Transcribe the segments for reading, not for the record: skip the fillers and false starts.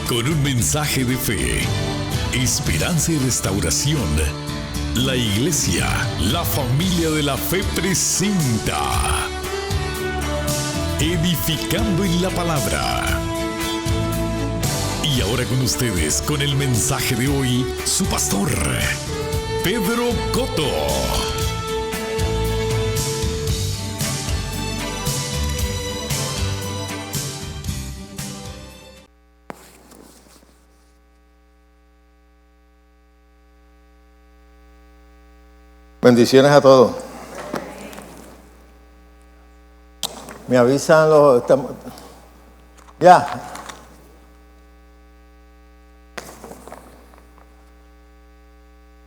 Con un mensaje de fe, esperanza y restauración, la Iglesia, la familia de la fe presenta Edificando en la Palabra. Y ahora con ustedes, con el mensaje de hoy, su pastor, Pedro Cotto. Bendiciones a todos. Me avisan los... Ya.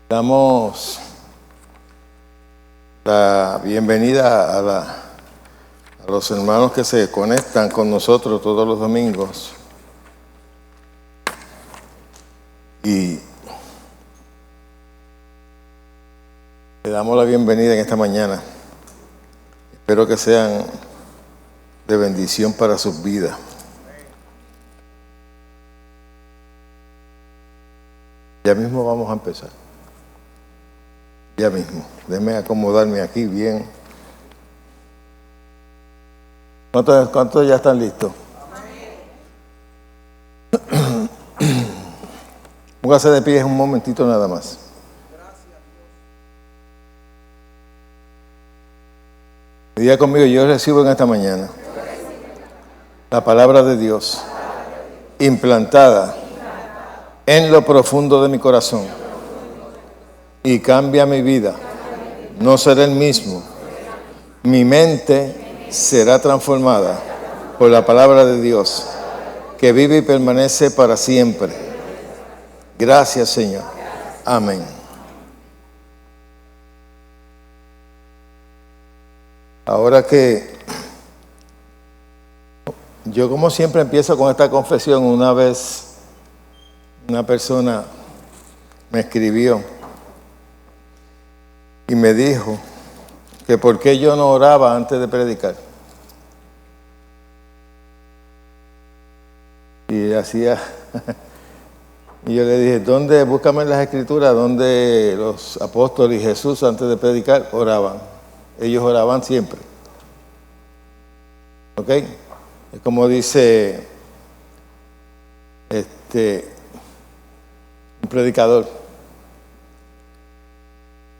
Damos la bienvenida a los hermanos que se conectan con nosotros todos los domingos. Y le damos la bienvenida en esta mañana. Espero que sean de bendición para sus vidas. Ya mismo vamos a empezar. Ya mismo. Déjeme acomodarme aquí bien. ¿Cuántos ya están listos? Póngase de pie un momentito nada más. Diga conmigo, yo recibo en esta mañana la palabra de Dios implantada en lo profundo de mi corazón y cambia mi vida. No seré el mismo. Mi mente será transformada por la palabra de Dios que vive y permanece para siempre. Gracias, Señor. Amén. Ahora que yo como siempre empiezo con esta confesión, una vez una persona me escribió y me dijo que por qué yo no oraba antes de predicar. Y hacía, y yo le dije, búscame en las escrituras, donde los apóstoles y Jesús antes de predicar oraban. Ellos oraban siempre. ¿Ok? Es como dice un predicador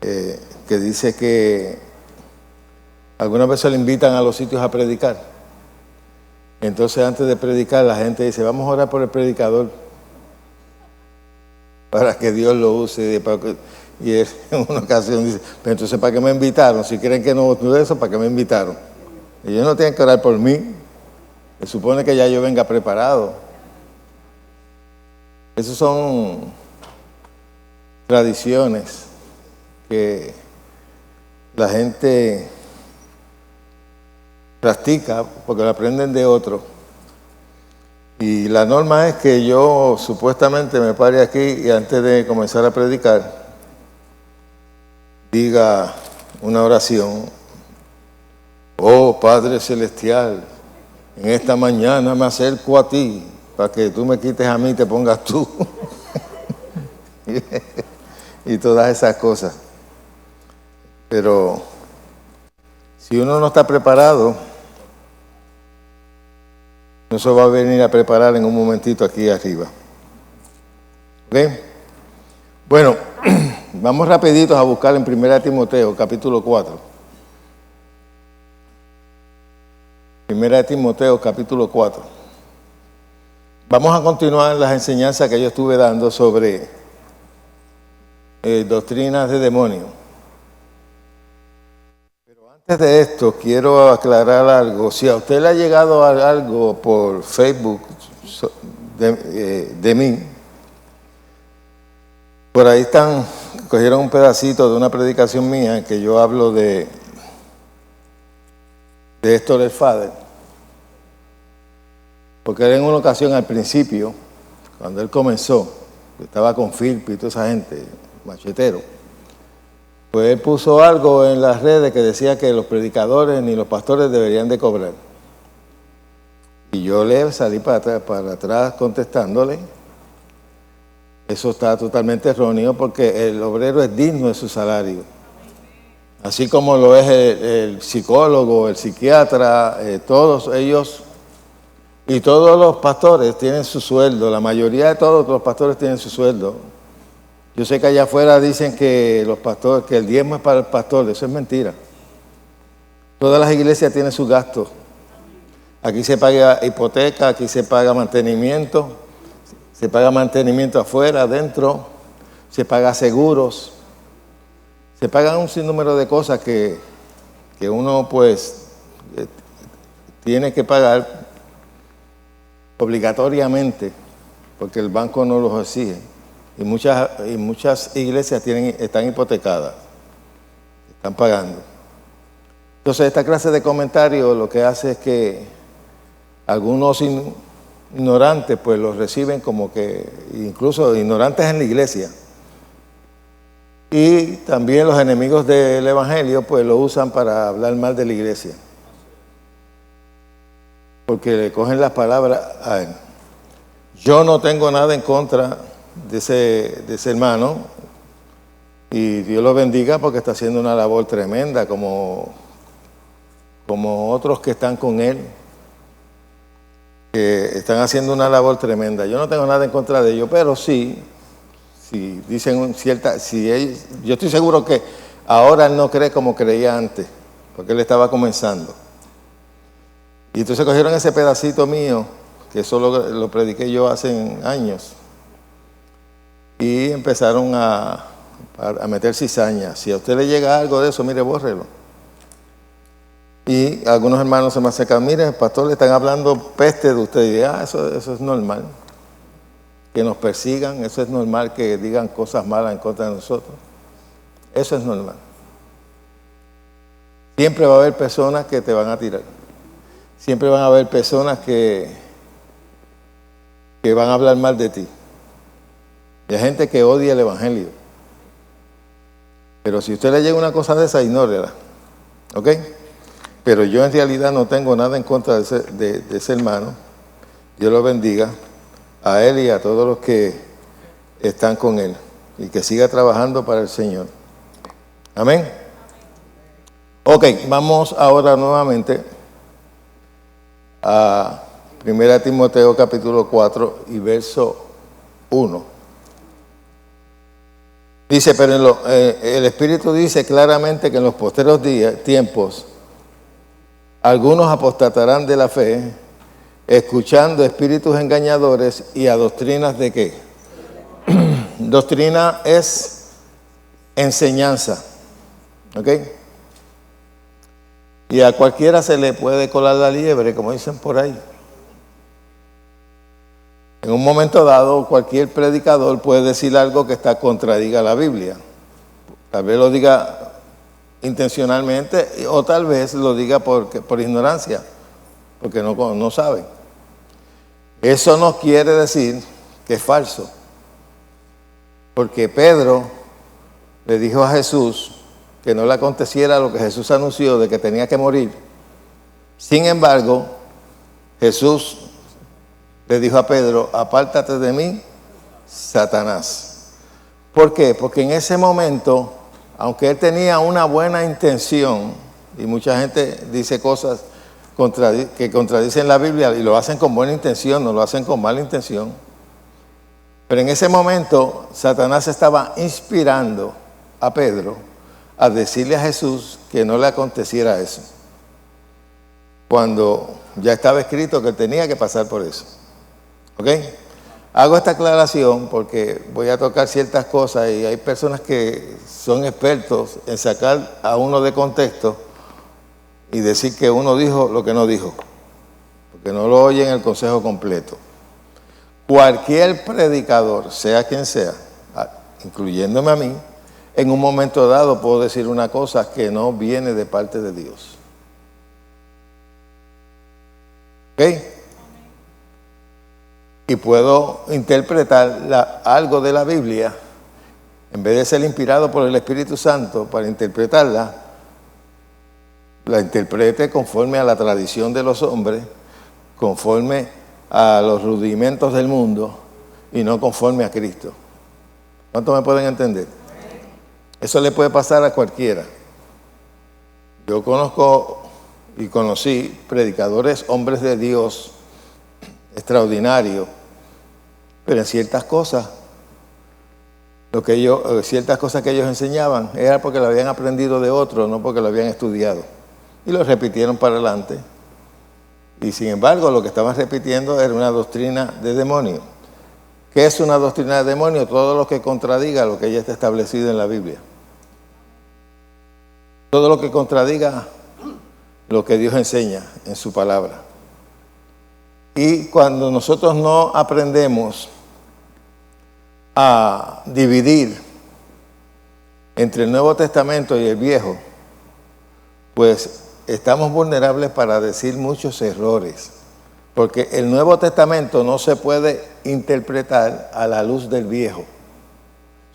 que dice que algunas veces le invitan a los sitios a predicar. Entonces antes de predicar la gente dice, vamos a orar por el predicador para que Dios lo use. Y él en una ocasión dice, pero entonces ¿para qué me invitaron? Si creen que no de eso, ¿para qué me invitaron? Ellos no tienen que orar por mí. Se supone que ya yo venga preparado. Esas son tradiciones que la gente practica porque la aprenden de otro. Y la norma es que yo supuestamente me pare aquí y antes de comenzar a predicar diga una oración. Oh Padre Celestial, en esta mañana me acerco a ti para que tú me quites a mí y te pongas tú. Y todas esas cosas. Pero si uno no está preparado, no se va a venir a preparar en un momentito aquí arriba. ¿Ok? Bueno, vamos rapiditos a buscar en 1 Timoteo, capítulo 4. 1 Timoteo, capítulo 4. Vamos a continuar las enseñanzas que yo estuve dando sobre doctrinas de demonios. Pero antes de esto, quiero aclarar algo. Si a usted le ha llegado algo por Facebook de mí, por ahí cogieron un pedacito de una predicación mía que yo hablo de Héctor el Father, porque él en una ocasión al principio, cuando él comenzó, estaba con Philip y toda esa gente, machetero, pues él puso algo en las redes que decía que los predicadores ni los pastores deberían de cobrar. Y yo le salí para atrás contestándole. Eso está totalmente erróneo porque el obrero es digno de su salario. Así como lo es el psicólogo, el psiquiatra, todos ellos y todos los pastores tienen su sueldo. La mayoría de todos los pastores tienen su sueldo. Yo sé que allá afuera dicen que los pastores, que el diezmo es para el pastor. Eso es mentira. Todas las iglesias tienen sus gastos. Aquí se paga hipoteca, aquí se paga mantenimiento afuera, adentro, se paga seguros, se pagan un sinnúmero de cosas que uno pues tiene que pagar obligatoriamente porque el banco no los exige. Y muchas iglesias están hipotecadas, están pagando. Entonces esta clase de comentarios lo que hace es que algunos ignorantes pues los reciben como que, incluso ignorantes en la iglesia. Y también los enemigos del evangelio pues lo usan para hablar mal de la iglesia. Porque le cogen las palabras a él. Yo no tengo nada en contra de ese hermano. Y Dios lo bendiga porque está haciendo una labor tremenda como otros que están con él. Que están haciendo una labor tremenda. Yo no tengo nada en contra de ellos, pero sí, si dicen yo estoy seguro que ahora él no cree como creía antes, porque él estaba comenzando. Y entonces cogieron ese pedacito mío, que eso lo prediqué yo hace años, y empezaron a meter cizaña. Si a usted le llega algo de eso, mire, bórrelo. Y algunos hermanos se me acercan, mire, pastor, le están hablando peste de usted. Y eso es normal. Que nos persigan, eso es normal, que digan cosas malas en contra de nosotros. Eso es normal. Siempre va a haber personas que te van a tirar. Siempre van a haber personas que van a hablar mal de ti. Y hay gente que odia el evangelio. Pero si usted le llega una cosa de esa, ignórela. ¿Ok? Pero yo en realidad no tengo nada en contra de ese hermano. Dios lo bendiga a él y a todos los que están con él. Y que siga trabajando para el Señor. Amén. Ok, vamos ahora nuevamente a 1 Timoteo capítulo 4 y verso 1. Dice, pero el Espíritu dice claramente que en los posteros tiempos algunos apostatarán de la fe, escuchando espíritus engañadores y a doctrinas de qué. Doctrina es enseñanza, ¿ok? Y a cualquiera se le puede colar la liebre, como dicen por ahí. En un momento dado, cualquier predicador puede decir algo que contradiga la Biblia. Tal vez lo diga intencionalmente o tal vez lo diga por ignorancia, porque no sabe. Eso no quiere decir que es falso, porque Pedro le dijo a Jesús que no le aconteciera lo que Jesús anunció de que tenía que morir. Sin embargo, Jesús le dijo a Pedro, apártate de mí, Satanás. ¿Por qué? Porque en ese momento, aunque él tenía una buena intención, y mucha gente dice cosas que contradicen la Biblia y lo hacen con buena intención, no lo hacen con mala intención. Pero en ese momento, Satanás estaba inspirando a Pedro a decirle a Jesús que no le aconteciera eso. Cuando ya estaba escrito que él tenía que pasar por eso. ¿Ok? Hago esta aclaración porque voy a tocar ciertas cosas y hay personas que son expertos en sacar a uno de contexto y decir que uno dijo lo que no dijo, porque no lo oyen el consejo completo. Cualquier predicador, sea quien sea, incluyéndome a mí, en un momento dado puedo decir una cosa que no viene de parte de Dios. ¿Ok? Y puedo interpretar algo de la Biblia, en vez de ser inspirado por el Espíritu Santo para interpretarla, la interprete conforme a la tradición de los hombres, conforme a los rudimentos del mundo y no conforme a Cristo. ¿Cuántos me pueden entender? Eso le puede pasar a cualquiera. Yo conozco y conocí predicadores, hombres de Dios, extraordinarios, pero en ciertas cosas, ciertas cosas que ellos enseñaban era porque lo habían aprendido de otros, no porque lo habían estudiado. Y lo repitieron para adelante. Y sin embargo, lo que estaban repitiendo era una doctrina de demonio. ¿Qué es una doctrina de demonio? Todo lo que contradiga lo que ya está establecido en la Biblia. Todo lo que contradiga lo que Dios enseña en su palabra. Y cuando nosotros no aprendemos a dividir entre el Nuevo Testamento y el Viejo, pues estamos vulnerables para decir muchos errores. Porque el Nuevo Testamento no se puede interpretar a la luz del Viejo,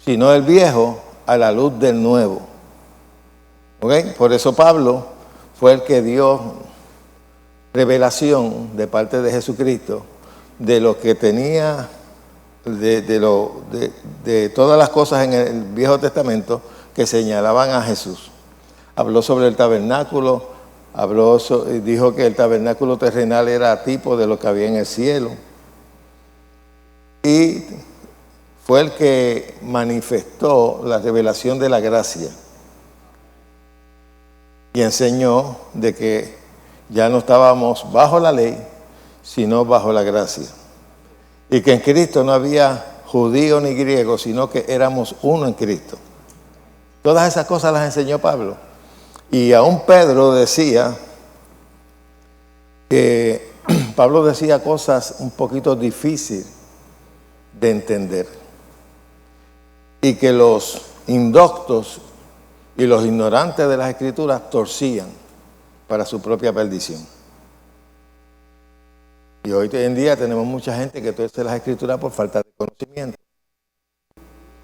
sino el Viejo a la luz del Nuevo. ¿Okay? Por eso Pablo fue el que dio revelación de parte de Jesucristo de lo que tenía, de todas las cosas en el Viejo Testamento que señalaban a Jesús. Habló sobre el tabernáculo, dijo que el tabernáculo terrenal era tipo de lo que había en el cielo. Y fue el que manifestó la revelación de la gracia. Y enseñó de que ya no estábamos bajo la ley, sino bajo la gracia. Y que en Cristo no había judío ni griego, sino que éramos uno en Cristo. Todas esas cosas las enseñó Pablo. Y aún Pedro decía que Pablo decía cosas un poquito difíciles de entender. Y que los indoctos y los ignorantes de las Escrituras torcían para su propia perdición. Y hoy en día tenemos mucha gente que torce las Escrituras por falta de conocimiento.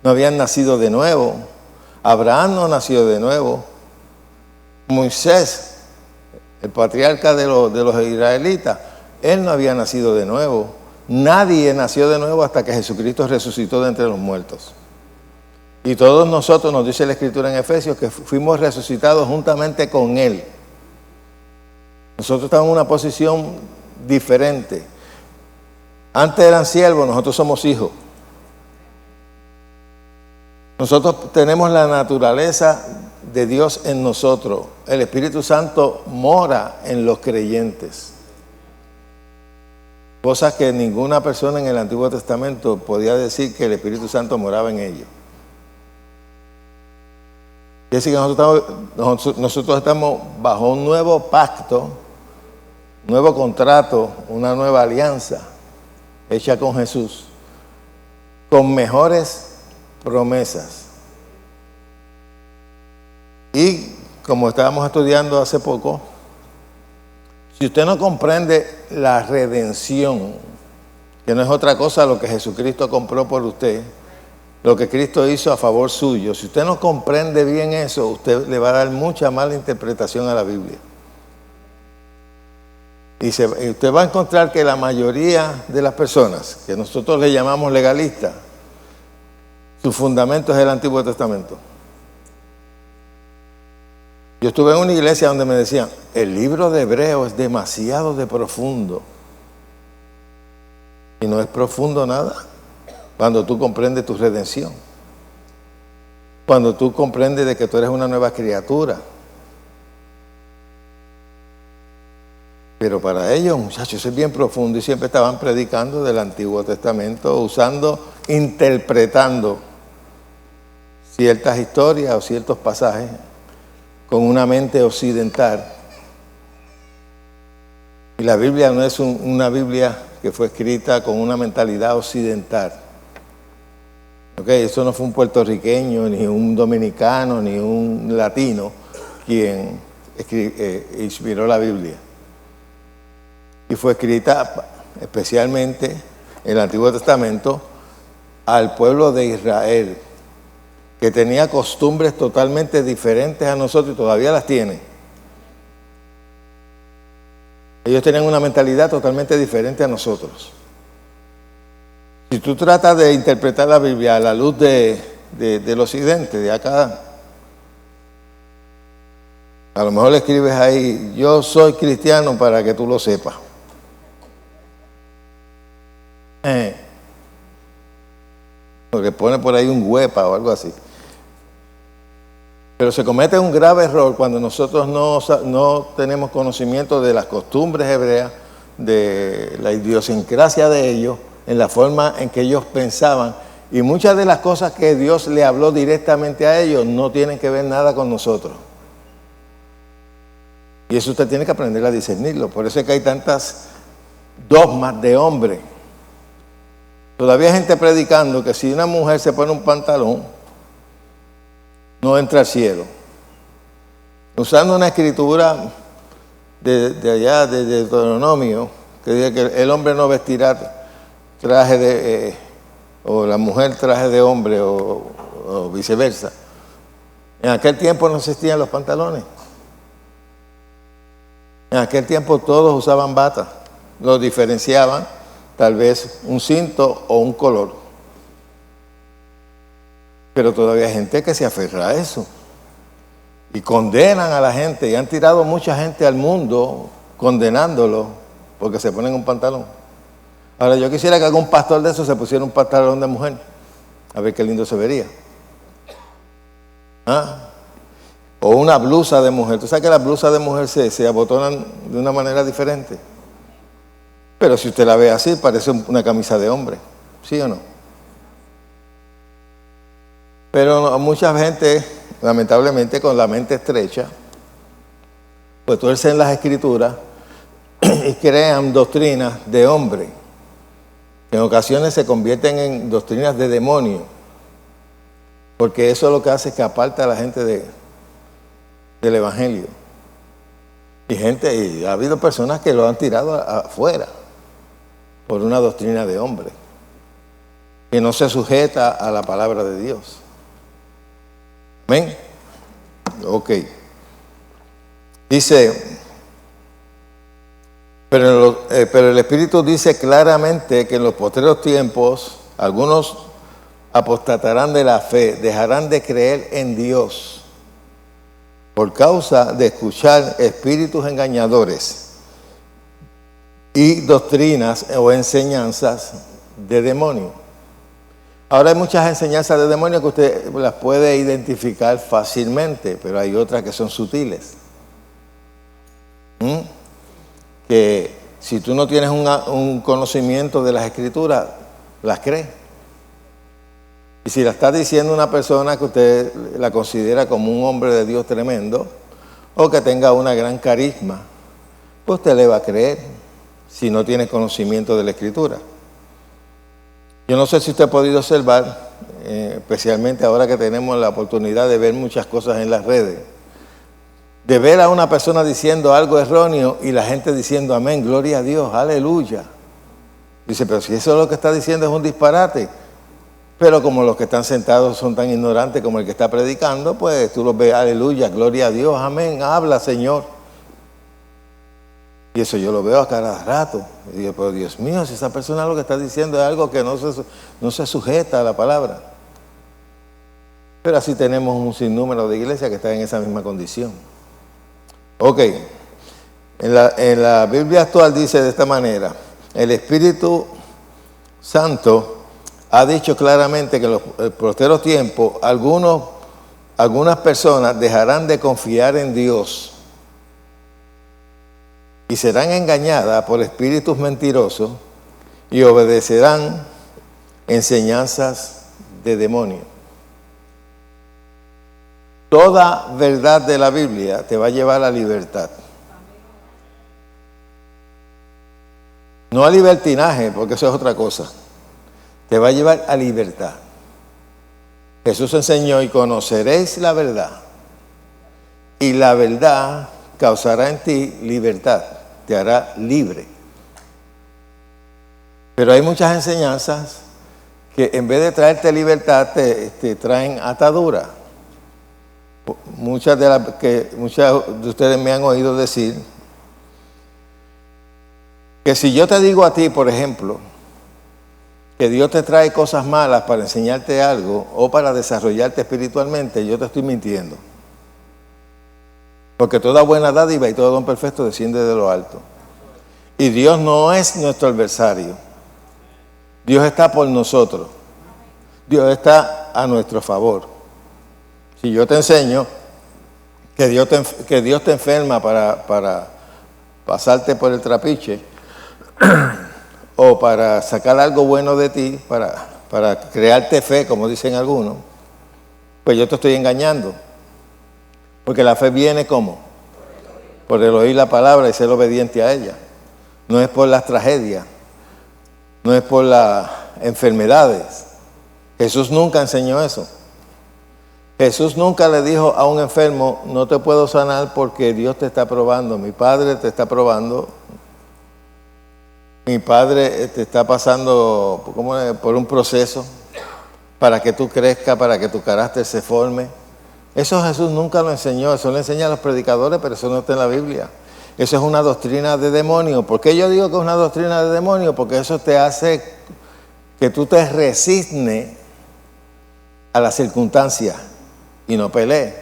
No habían nacido de nuevo. Abraham no nació de nuevo. Moisés, el patriarca de los israelitas, él no había nacido de nuevo. Nadie nació de nuevo hasta que Jesucristo resucitó de entre los muertos. Y todos nosotros, nos dice la Escritura en Efesios, que fuimos resucitados juntamente con Él. Nosotros estamos en una posición diferente. Antes eran siervos, nosotros somos hijos. Nosotros tenemos la naturaleza de Dios en nosotros. El Espíritu Santo mora en los creyentes. Cosas que ninguna persona en el Antiguo Testamento podía decir que el Espíritu Santo moraba en ellos. Quiere decir que nosotros estamos bajo un nuevo pacto, un nuevo contrato, una nueva alianza hecha con Jesús, con mejores promesas. Y como estábamos estudiando hace poco, si usted no comprende la redención, que no es otra cosa lo que Jesucristo compró por usted, lo que Cristo hizo a favor suyo, si usted no comprende bien eso, usted le va a dar mucha mala interpretación a la Biblia. Y usted va a encontrar que la mayoría de las personas, que nosotros le llamamos legalistas, su fundamento es el Antiguo Testamento. Yo estuve en una iglesia donde me decían, el libro de Hebreo es demasiado profundo. Y no es profundo nada cuando tú comprendes tu redención. Cuando tú comprendes de que tú eres una nueva criatura. Pero para ellos, muchachos, es bien profundo y siempre estaban predicando del Antiguo Testamento, interpretando ciertas historias o ciertos pasajes con una mente occidental. Y la Biblia no es una Biblia que fue escrita con una mentalidad occidental. ¿Okay? Eso no fue un puertorriqueño, ni un dominicano, ni un latino quien inspiró la Biblia. Y fue escrita especialmente en el Antiguo Testamento al pueblo de Israel, que tenía costumbres totalmente diferentes a nosotros y todavía las tiene. Ellos tenían una mentalidad totalmente diferente a nosotros. Si tú tratas de interpretar la Biblia a la luz del occidente, de acá, a lo mejor le escribes ahí, yo soy cristiano para que tú lo sepas. Porque pone por ahí un huepa o algo así. Pero se comete un grave error cuando nosotros no tenemos conocimiento de las costumbres hebreas, de la idiosincrasia de ellos, en la forma en que ellos pensaban. Y muchas de las cosas que Dios le habló directamente a ellos no tienen que ver nada con nosotros. Y eso usted tiene que aprender a discernirlo. Por eso es que hay tantas dogmas de hombre. Todavía hay gente predicando que si una mujer se pone un pantalón, no entra al cielo. Usando una escritura de allá, de Deuteronomio, que dice que el hombre no vestirá traje de, o la mujer traje de hombre, o viceversa. En aquel tiempo no existían los pantalones. En aquel tiempo todos usaban bata. Los diferenciaban tal vez un cinto o un color. Pero todavía hay gente que se aferra a eso. Y condenan a la gente. Y han tirado mucha gente al mundo condenándolo porque se ponen un pantalón. Ahora yo quisiera que algún pastor de esos se pusiera un pantalón de mujer. A ver qué lindo se vería. O una blusa de mujer. Tú sabes que las blusas de mujer se abotonan de una manera diferente. Pero si usted la ve así, parece una camisa de hombre. ¿Sí o no? Pero mucha gente, lamentablemente, con la mente estrecha, pues tuercen las escrituras y crean doctrinas de hombre, que en ocasiones se convierten en doctrinas de demonio, porque eso lo que hace es que aparta a la gente del Evangelio. Y ha habido personas que lo han tirado afuera por una doctrina de hombre, que no se sujeta a la palabra de Dios. ¿Amén? Ok. Dice, pero el Espíritu dice claramente que en los postreros tiempos algunos apostatarán de la fe, dejarán de creer en Dios por causa de escuchar espíritus engañadores y doctrinas o enseñanzas de demonios. Ahora hay muchas enseñanzas de demonios que usted las puede identificar fácilmente, pero hay otras que son sutiles. Que si tú no tienes un conocimiento de las escrituras, las crees. Y si la está diciendo una persona que usted la considera como un hombre de Dios tremendo, o que tenga una gran carisma, pues usted le va a creer si no tiene conocimiento de la escritura. Yo no sé si usted ha podido observar, especialmente ahora que tenemos la oportunidad de ver muchas cosas en las redes, de ver a una persona diciendo algo erróneo y la gente diciendo amén, gloria a Dios, aleluya. Dice, pero si eso es lo que está diciendo es un disparate. Pero como los que están sentados son tan ignorantes como el que está predicando, pues tú los ves, aleluya, gloria a Dios, amén, habla Señor. Y eso yo lo veo a cada rato. Y digo, pero Dios mío, si esa persona lo que está diciendo es algo que no se sujeta a la palabra. Pero así tenemos un sinnúmero de iglesias que están en esa misma condición. Ok, en la Biblia actual dice de esta manera, el Espíritu Santo ha dicho claramente que en los posteros tiempos algunas personas dejarán de confiar en Dios y serán engañadas por espíritus mentirosos y obedecerán enseñanzas de demonios. Toda verdad de la Biblia te va a llevar a la libertad. No a libertinaje, porque eso es otra cosa. Te va a llevar a libertad. Jesús enseñó, y conoceréis la verdad, y la verdad causará en ti libertad, te hará libre. Pero hay muchas enseñanzas que en vez de traerte libertad te traen atadura. Muchas de ustedes me han oído decir que si yo te digo a ti, por ejemplo, que Dios te trae cosas malas para enseñarte algo o para desarrollarte espiritualmente, yo te estoy mintiendo. Porque toda buena dádiva y todo don perfecto desciende de lo alto. Y Dios no es nuestro adversario. Dios está por nosotros. Dios está a nuestro favor. Si yo te enseño que Dios te enferma para pasarte por el trapiche o para sacar algo bueno de ti, para crearte fe, como dicen algunos, pues yo te estoy engañando. Porque la fe viene ¿cómo? Por el oír la palabra y ser obediente a ella. No es por las tragedias, no es por las enfermedades. Jesús nunca enseñó eso. Jesús nunca le dijo a un enfermo, no te puedo sanar porque Dios te está probando, mi Padre te está probando, mi Padre te está pasando por un proceso para que tú crezcas, para que tu carácter se forme. Eso Jesús nunca lo enseñó, eso lo enseñan los predicadores, pero eso no está en la Biblia. Eso es una doctrina de demonio. ¿Por qué yo digo que es una doctrina de demonio? Porque eso te hace que tú te resignes a las circunstancias y no pelees.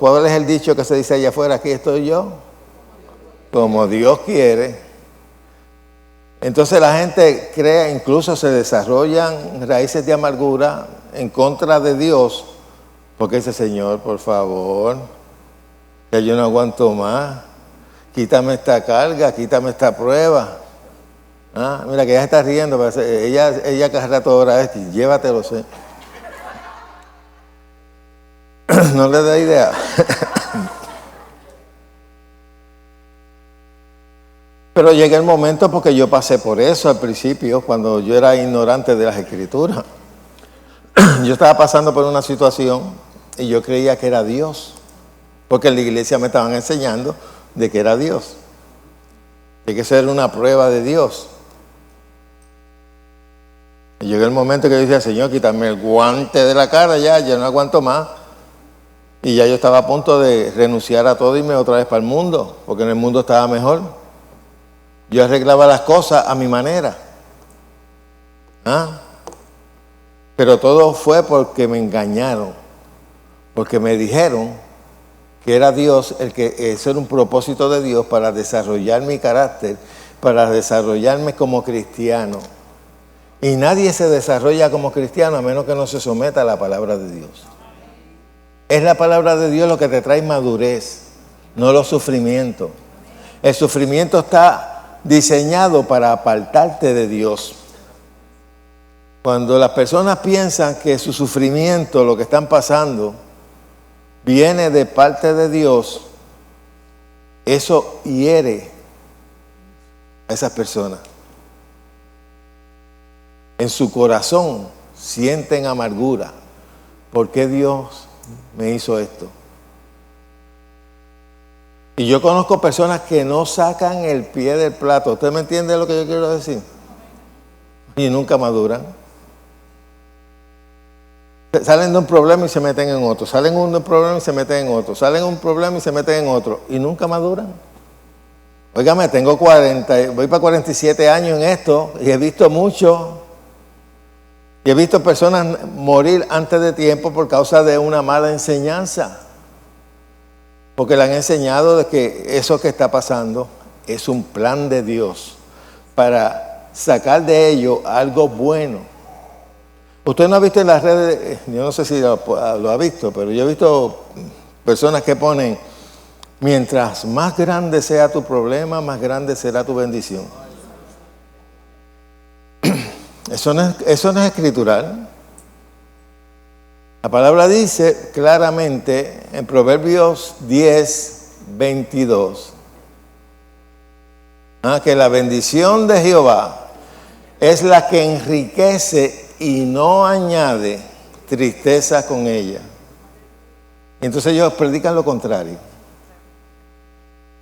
¿Cuál es el dicho que se dice allá afuera? Aquí estoy yo, como Dios quiere. Entonces la gente crea, incluso se desarrollan raíces de amargura en contra de Dios, porque dice, Señor, por favor, ya yo no aguanto más, quítame esta carga, quítame esta prueba. Mira que ella está riendo, pero ella cada rato ahora es, llévatelo, ¿sí? No le da idea. Pero llega el momento, porque yo pasé por eso al principio, cuando yo era ignorante de las Escrituras. Yo estaba pasando por una situación y yo creía que era Dios, porque en la iglesia me estaban enseñando de que era Dios, de que eso era una prueba de Dios. Y llegó el momento que yo decía, Señor, quítame el guante de la cara, ya no aguanto más. Y ya yo estaba a punto de renunciar a todo y irme otra vez para el mundo, porque en el mundo estaba mejor. Yo arreglaba las cosas a mi manera. Pero todo fue porque me engañaron, porque me dijeron que era Dios, eso era un propósito de Dios para desarrollar mi carácter, para desarrollarme como cristiano. Y nadie se desarrolla como cristiano a menos que no se someta a la palabra de Dios. Es la palabra de Dios lo que te trae madurez, no los sufrimientos. El sufrimiento está diseñado para apartarte de Dios. Cuando las personas piensan que su sufrimiento, lo que están pasando, viene de parte de Dios, eso hiere a esas personas. En su corazón sienten amargura. ¿Por qué Dios me hizo esto? Y yo conozco personas que no sacan el pie del plato. ¿Usted me entiende lo que yo quiero decir? Y nunca maduran. Salen de un problema y se meten en otro. Salen de un problema y se meten en otro. Salen de un problema y se meten en otro. Y nunca maduran. Óigame, tengo 40, voy para 47 años en esto y he visto mucho. Y he visto personas morir antes de tiempo por causa de una mala enseñanza. Porque le han enseñado de que eso que está pasando es un plan de Dios para sacar de ello algo bueno. Usted no ha visto en las redes, yo no sé si lo ha visto, pero yo he visto personas que ponen, mientras más grande sea tu problema, más grande será tu bendición. Eso no es escritural. La palabra dice claramente en Proverbios 10:22 que la bendición de Jehová es la que enriquece y no añade tristeza con ella. Y entonces ellos predican lo contrario.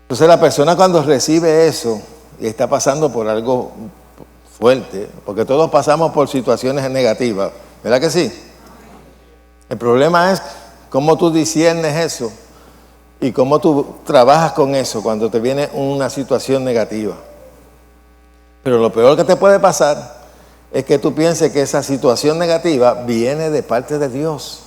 Entonces la persona cuando recibe eso y está pasando por algo fuerte, porque todos pasamos por situaciones negativas, ¿verdad que sí? El problema es cómo tú disiernes eso y cómo tú trabajas con eso cuando te viene una situación negativa. Pero lo peor que te puede pasar es que tú pienses que esa situación negativa viene de parte de Dios.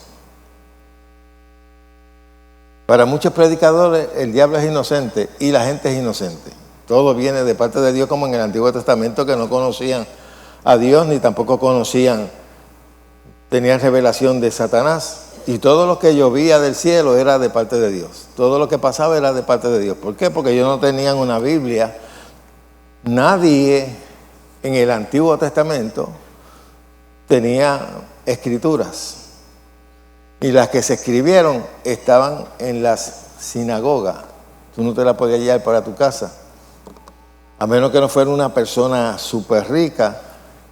Para muchos predicadores el diablo es inocente y la gente es inocente. Todo viene de parte de Dios, como en el Antiguo Testamento, que no conocían a Dios ni tampoco tenían revelación de Satanás. Y todo lo que llovía del cielo era de parte de Dios. Todo lo que pasaba era de parte de Dios. ¿Por qué? Porque ellos no tenían una Biblia. Nadie en el Antiguo Testamento tenía escrituras. Y las que se escribieron estaban en las sinagogas. Tú no te las podías llevar para tu casa. A menos que no fuera una persona súper rica,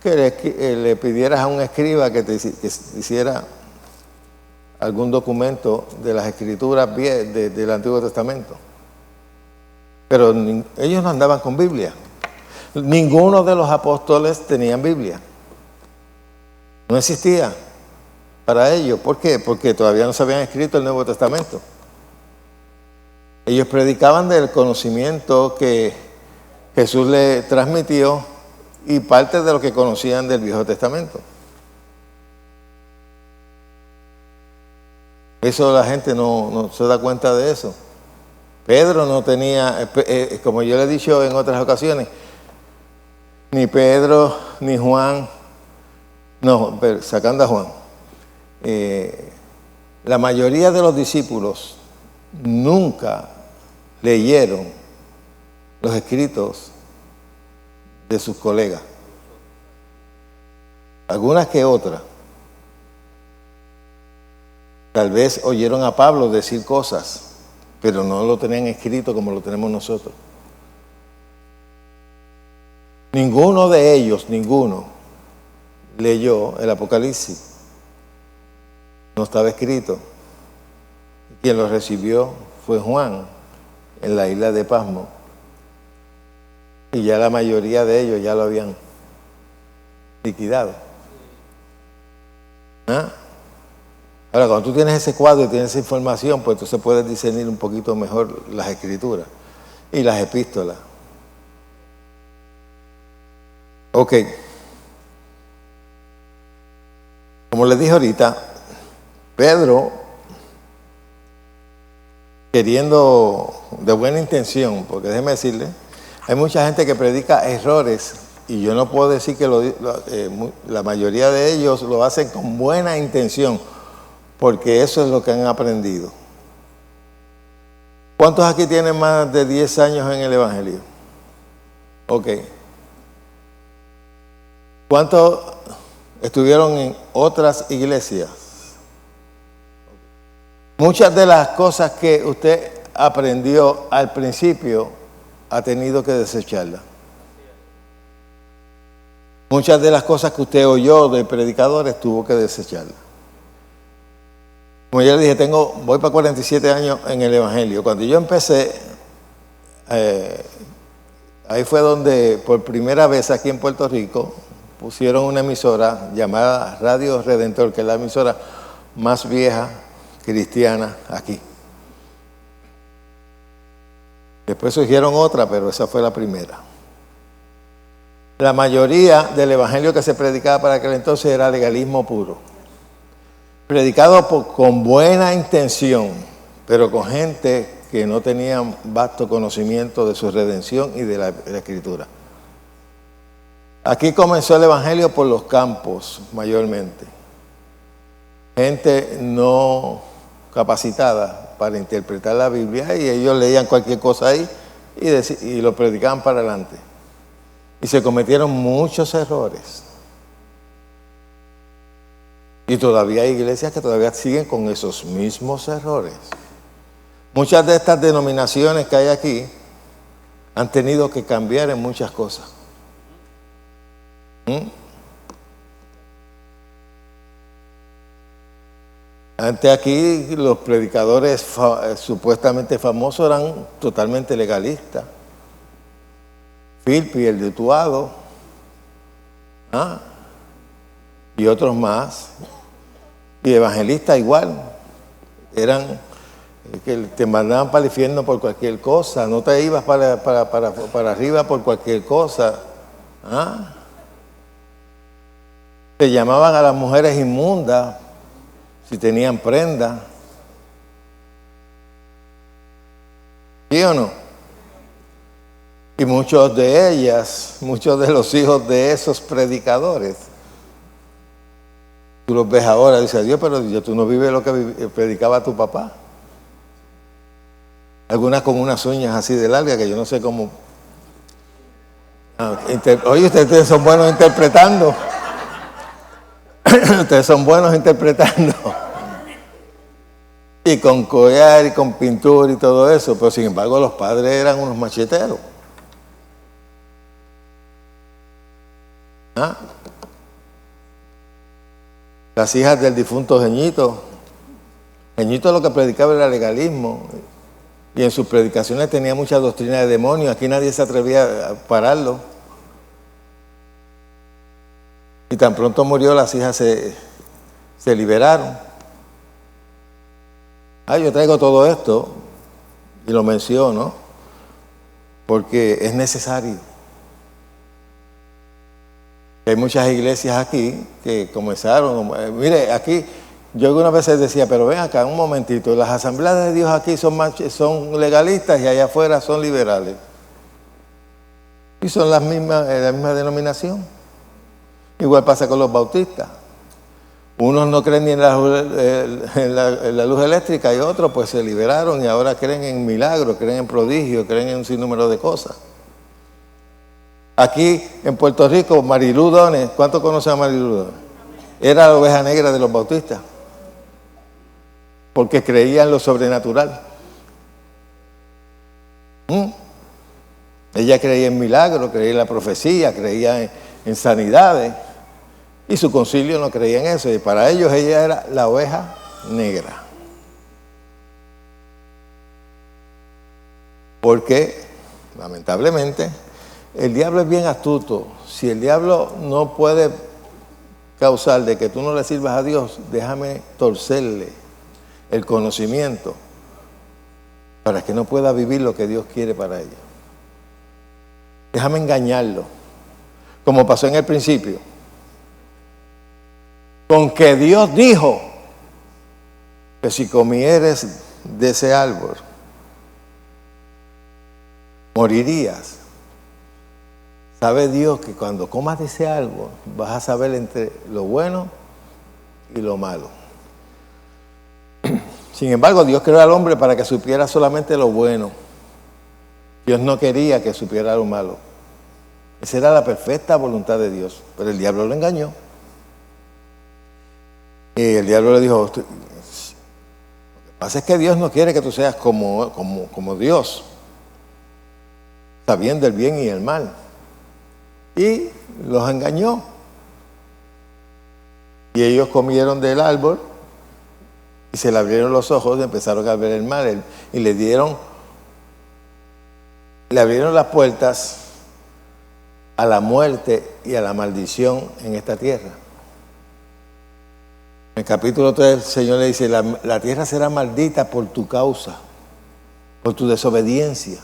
que le pidieras a un escriba que te hiciera algún documento de las escrituras del Antiguo Testamento. Pero ellos no andaban con Biblia. Ninguno de los apóstoles tenían Biblia. No existía para ellos. ¿Por qué? Porque todavía no se habían escrito el Nuevo Testamento. Ellos predicaban del conocimiento que Jesús le transmitió y parte de lo que conocían del Viejo Testamento. Eso la gente no se da cuenta de eso. Pedro no tenía, como yo le he dicho en otras ocasiones, ni Pedro ni Juan, no, pero sacando a Juan, la mayoría de los discípulos nunca leyeron los escritos de sus colegas. Algunas que otras. Tal vez oyeron a Pablo decir cosas, pero no lo tenían escrito como lo tenemos nosotros. Ninguno de ellos, leyó el Apocalipsis. No estaba escrito. Quien lo recibió fue Juan en la isla de Pasmo. Y ya la mayoría de ellos ya lo habían liquidado. ¿Ah? Ahora, cuando tú tienes ese cuadro y tienes esa información, pues entonces puedes discernir un poquito mejor las escrituras y las epístolas. Ok. Como les dije ahorita, Pedro, queriendo de buena intención, porque déjeme decirle, hay mucha gente que predica errores y yo no puedo decir que la mayoría de ellos lo hacen con buena intención, porque eso es lo que han aprendido. ¿Cuántos aquí tienen más de 10 años en el Evangelio? Ok. ¿Cuántos estuvieron en otras iglesias? Muchas de las cosas que usted aprendió al principio ha tenido que desecharlas. Muchas de las cosas que usted oyó de predicadores tuvo que desecharlas. Como ya le dije, voy para 47 años en el Evangelio. Cuando yo empecé, ahí fue donde por primera vez aquí en Puerto Rico pusieron una emisora llamada Radio Redentor, que es la emisora más vieja cristiana aquí. Después surgieron otra, pero esa fue la primera. La mayoría del evangelio que se predicaba para aquel entonces era legalismo puro. Predicado con buena intención, pero con gente que no tenía vasto conocimiento de su redención y de la Escritura. Aquí comenzó el evangelio por los campos, mayormente. Gente no capacitada para interpretar la Biblia y ellos leían cualquier cosa ahí y lo predicaban para adelante. Y se cometieron muchos errores. Y todavía hay iglesias que todavía siguen con esos mismos errores. Muchas de estas denominaciones que hay aquí han tenido que cambiar en muchas cosas. Antes aquí los predicadores supuestamente famosos eran totalmente legalistas. Philpi, el de Utuado, y otros más. Y evangelistas igual. Eran que te mandaban para el infierno por cualquier cosa, no te ibas para arriba por cualquier cosa. ¿Ah? Te llamaban a las mujeres inmundas si tenían prenda. ¿Sí o no? Y muchos de ellas, muchos de los hijos de esos predicadores, tú los ves ahora, dices, Dios, pero tú no vives lo que predicaba tu papá. Algunas con unas uñas así de largas que yo no sé cómo. Oye, ustedes son buenos interpretando. Ustedes son buenos interpretando. Y con collar y con pintura y todo eso, pero sin embargo los padres eran unos macheteros. ¿Ah? Las hijas del difunto Jeñito. Jeñito lo que predicaba era legalismo. Y en sus predicaciones tenía mucha doctrina de demonios. Aquí nadie se atrevía a pararlo. Y tan pronto murió, las hijas se liberaron. Yo traigo todo esto y lo menciono porque es necesario. Hay muchas iglesias aquí que comenzaron. Mire, aquí yo algunas veces decía, pero ven acá un momentito, las asambleas de Dios aquí son legalistas y allá afuera son liberales. Y son la misma denominación. Igual pasa con los bautistas. Unos no creen ni en la luz eléctrica y otros pues se liberaron y ahora creen en milagros, creen en prodigios, creen en un sinnúmero de cosas. Aquí en Puerto Rico, Marilú Dones, ¿cuántos conocen a Marilú Dones? Era la oveja negra de los bautistas, porque creía en lo sobrenatural. Ella creía en milagros, creía en la profecía, creía en sanidades, y su concilio no creía en eso, y para ellos ella era la oveja negra. Porque, lamentablemente, el diablo es bien astuto. Si el diablo no puede causar de que tú no le sirvas a Dios, déjame torcerle el conocimiento para que no pueda vivir lo que Dios quiere para ella. Déjame engañarlo, como pasó en el principio, con que Dios dijo que si comieres de ese árbol, morirías. Sabe Dios que cuando comas de ese árbol vas a saber entre lo bueno y lo malo. Sin embargo, Dios creó al hombre para que supiera solamente lo bueno. Dios no quería que supiera lo malo. Esa era la perfecta voluntad de Dios, pero el diablo lo engañó. Y el diablo le dijo, lo que pasa es que Dios no quiere que tú seas como Dios, sabiendo el bien y el mal. Y los engañó. Y ellos comieron del árbol y se le abrieron los ojos y empezaron a ver el mal. Y le abrieron las puertas a la muerte y a la maldición en esta tierra. En el capítulo 3 el Señor le dice, la tierra será maldita por tu causa, por tu desobediencia.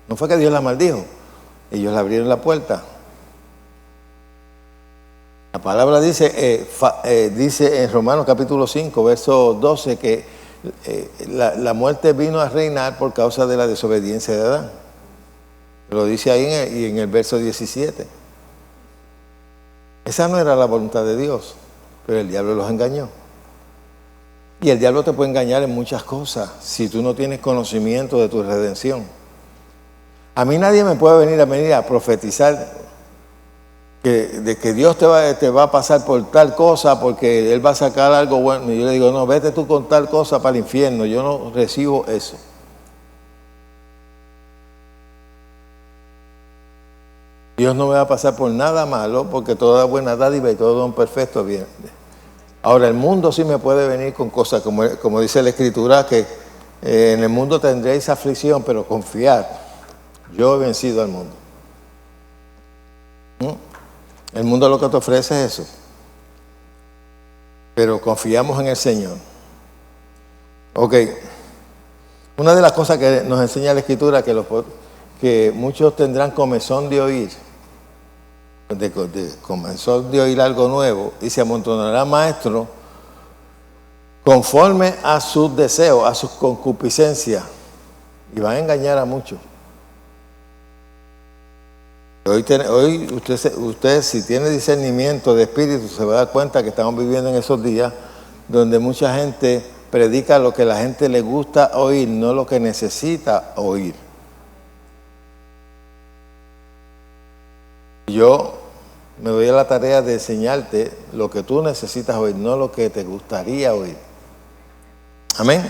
No fue que Dios la maldijo, ellos le abrieron la puerta. La palabra dice en Romanos capítulo 5, verso 12, que la muerte vino a reinar por causa de la desobediencia de Adán. Lo dice ahí y en el verso 17. Esa no era la voluntad de Dios, pero el diablo los engañó. Y el diablo te puede engañar en muchas cosas si tú no tienes conocimiento de tu redención. A mí nadie me puede venir a profetizar de que Dios te va a pasar por tal cosa porque Él va a sacar algo bueno. Y yo le digo, no, vete tú con tal cosa para el infierno. Yo no recibo eso. Dios no me va a pasar por nada malo porque toda buena dádiva y todo don perfecto viene. Ahora, el mundo sí me puede venir con cosas, como dice la Escritura, que en el mundo tendréis aflicción, pero confiad, yo he vencido al mundo. El mundo lo que te ofrece es eso. Pero confiamos en el Señor. Ok. Una de las cosas que nos enseña la Escritura que muchos tendrán comezón de oír, comenzó de oír algo nuevo, y se amontonará maestro conforme a sus deseos, a sus concupiscencias, y van a engañar a muchos. Hoy usted si tiene discernimiento de espíritu se va a dar cuenta que estamos viviendo en esos días donde mucha gente predica lo que la gente le gusta oír, no lo que necesita oír. Yo me doy a la tarea de enseñarte lo que tú necesitas oír, no lo que te gustaría oír. Amén.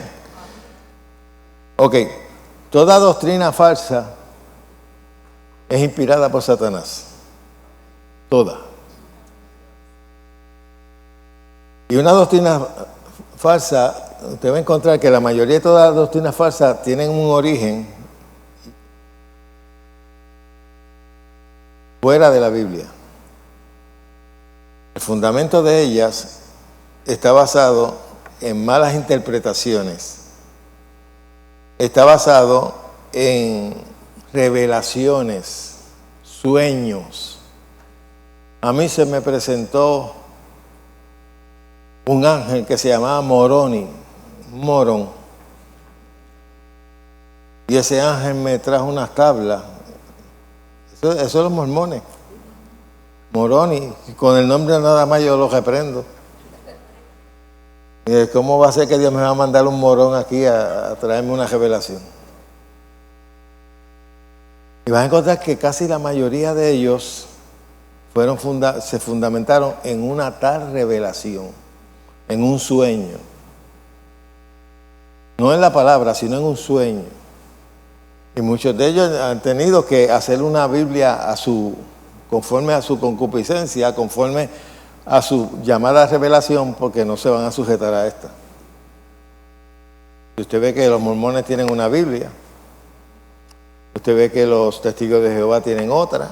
Ok, toda doctrina falsa es inspirada por Satanás. Toda. Y una doctrina falsa, usted va a encontrar que la mayoría de todas las doctrinas falsas tienen un origen fuera de la Biblia. El fundamento de ellas está basado en malas interpretaciones. Está basado en revelaciones, sueños. A mí se me presentó un ángel que se llamaba Moroni, Morón. Y ese ángel me trajo unas tablas. Eso son los mormones. Moroni, con el nombre nada más yo lo reprendo. ¿Cómo va a ser que Dios me va a mandar un morón aquí a traerme una revelación? Y vas a encontrar que casi la mayoría de ellos se fundamentaron en una tal revelación, en un sueño. No en la palabra, sino en un sueño. Y muchos de ellos han tenido que hacer una Biblia conforme a su concupiscencia, conforme a su llamada revelación, porque no se van a sujetar a esta. Si usted ve que los mormones tienen una Biblia, usted ve que los testigos de Jehová tienen otra,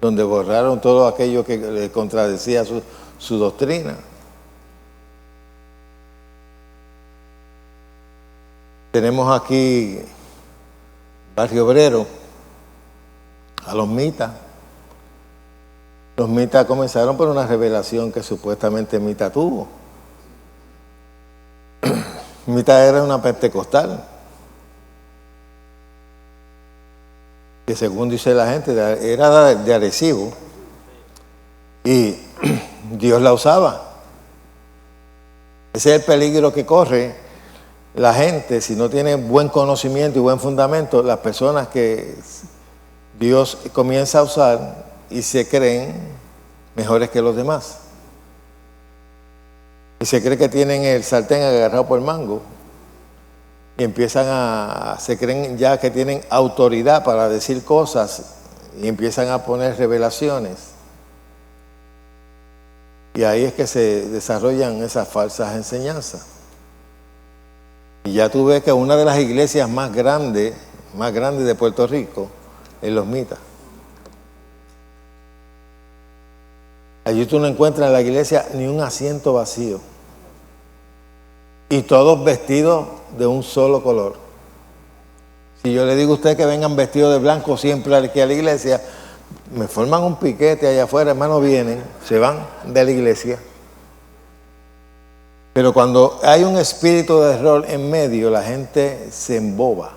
donde borraron todo aquello que le contradecía su doctrina. Tenemos aquí Barrio Obrero, a los mitas. Los mitas comenzaron por una revelación que supuestamente Mita tuvo. Mita era una pentecostal, que según dice la gente, era de Arecibo, y Dios la usaba. Ese es el peligro que corre la gente si no tiene buen conocimiento y buen fundamento, las personas que Dios comienza a usar y se creen mejores que los demás. Y se cree que tienen el sartén agarrado por el mango. Y se creen ya que tienen autoridad para decir cosas y empiezan a poner revelaciones. Y ahí es que se desarrollan esas falsas enseñanzas. Y ya tú ves que una de las iglesias más grandes de Puerto Rico es los mitas. Allí tú no encuentras en la iglesia ni un asiento vacío. Y todos vestidos de un solo color. Si yo le digo a usted que vengan vestidos de blanco siempre aquí a la iglesia, me forman un piquete allá afuera, hermano, vienen, se van de la iglesia. Pero cuando hay un espíritu de error en medio, la gente se emboba.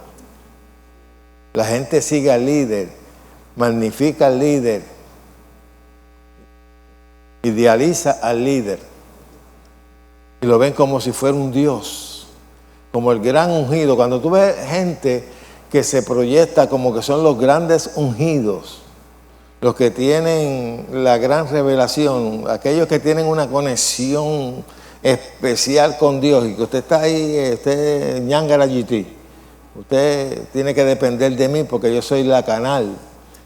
La gente sigue al líder, magnifica al líder, idealiza al líder. Y lo ven como si fuera un Dios, como el gran ungido. Cuando tú ves gente que se proyecta como que son los grandes ungidos, los que tienen la gran revelación, aquellos que tienen una conexión especial con Dios, y que usted está ahí, usted ñangara GT, usted tiene que depender de mí porque yo soy la canal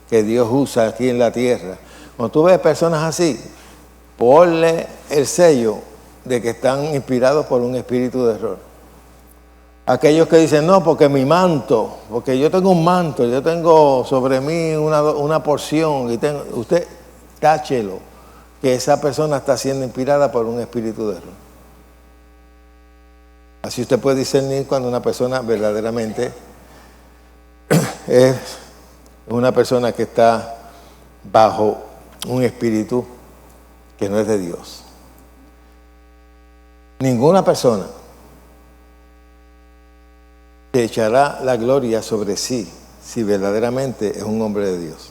que Dios usa aquí en la tierra. Cuando tú ves personas así, ponle el sello de que están inspirados por un espíritu de error. Aquellos que dicen, no, porque mi manto, porque yo tengo un manto, yo tengo sobre mí una porción, y usted táchelo, que esa persona está siendo inspirada por un espíritu de error. Así usted puede discernir cuando una persona verdaderamente es una persona que está bajo un espíritu que no es de Dios. Ninguna persona se echará la gloria sobre sí si verdaderamente es un hombre de Dios.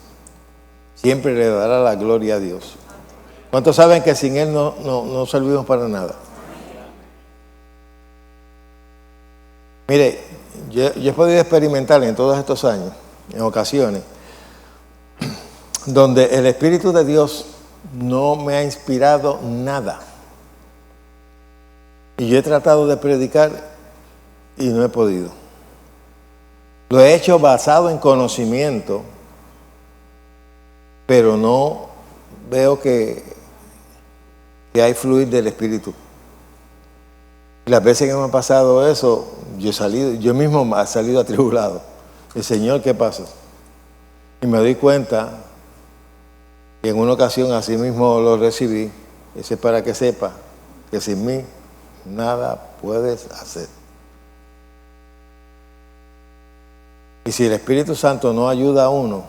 Siempre le dará la gloria a Dios. ¿Cuántos saben que sin Él no servimos para nada? Mire, yo he podido experimentar en todos estos años, en ocasiones, donde el Espíritu de Dios no me ha inspirado nada. Y yo he tratado de predicar y no he podido. Lo he hecho basado en conocimiento, pero no veo que hay fluir del Espíritu. Las veces que me ha pasado eso, yo mismo he salido atribulado. El Señor, ¿qué pasa? Y me doy cuenta, y en una ocasión así mismo lo recibí, eso es para que sepa que sin mí nada puedes hacer. Y si el Espíritu Santo no ayuda a uno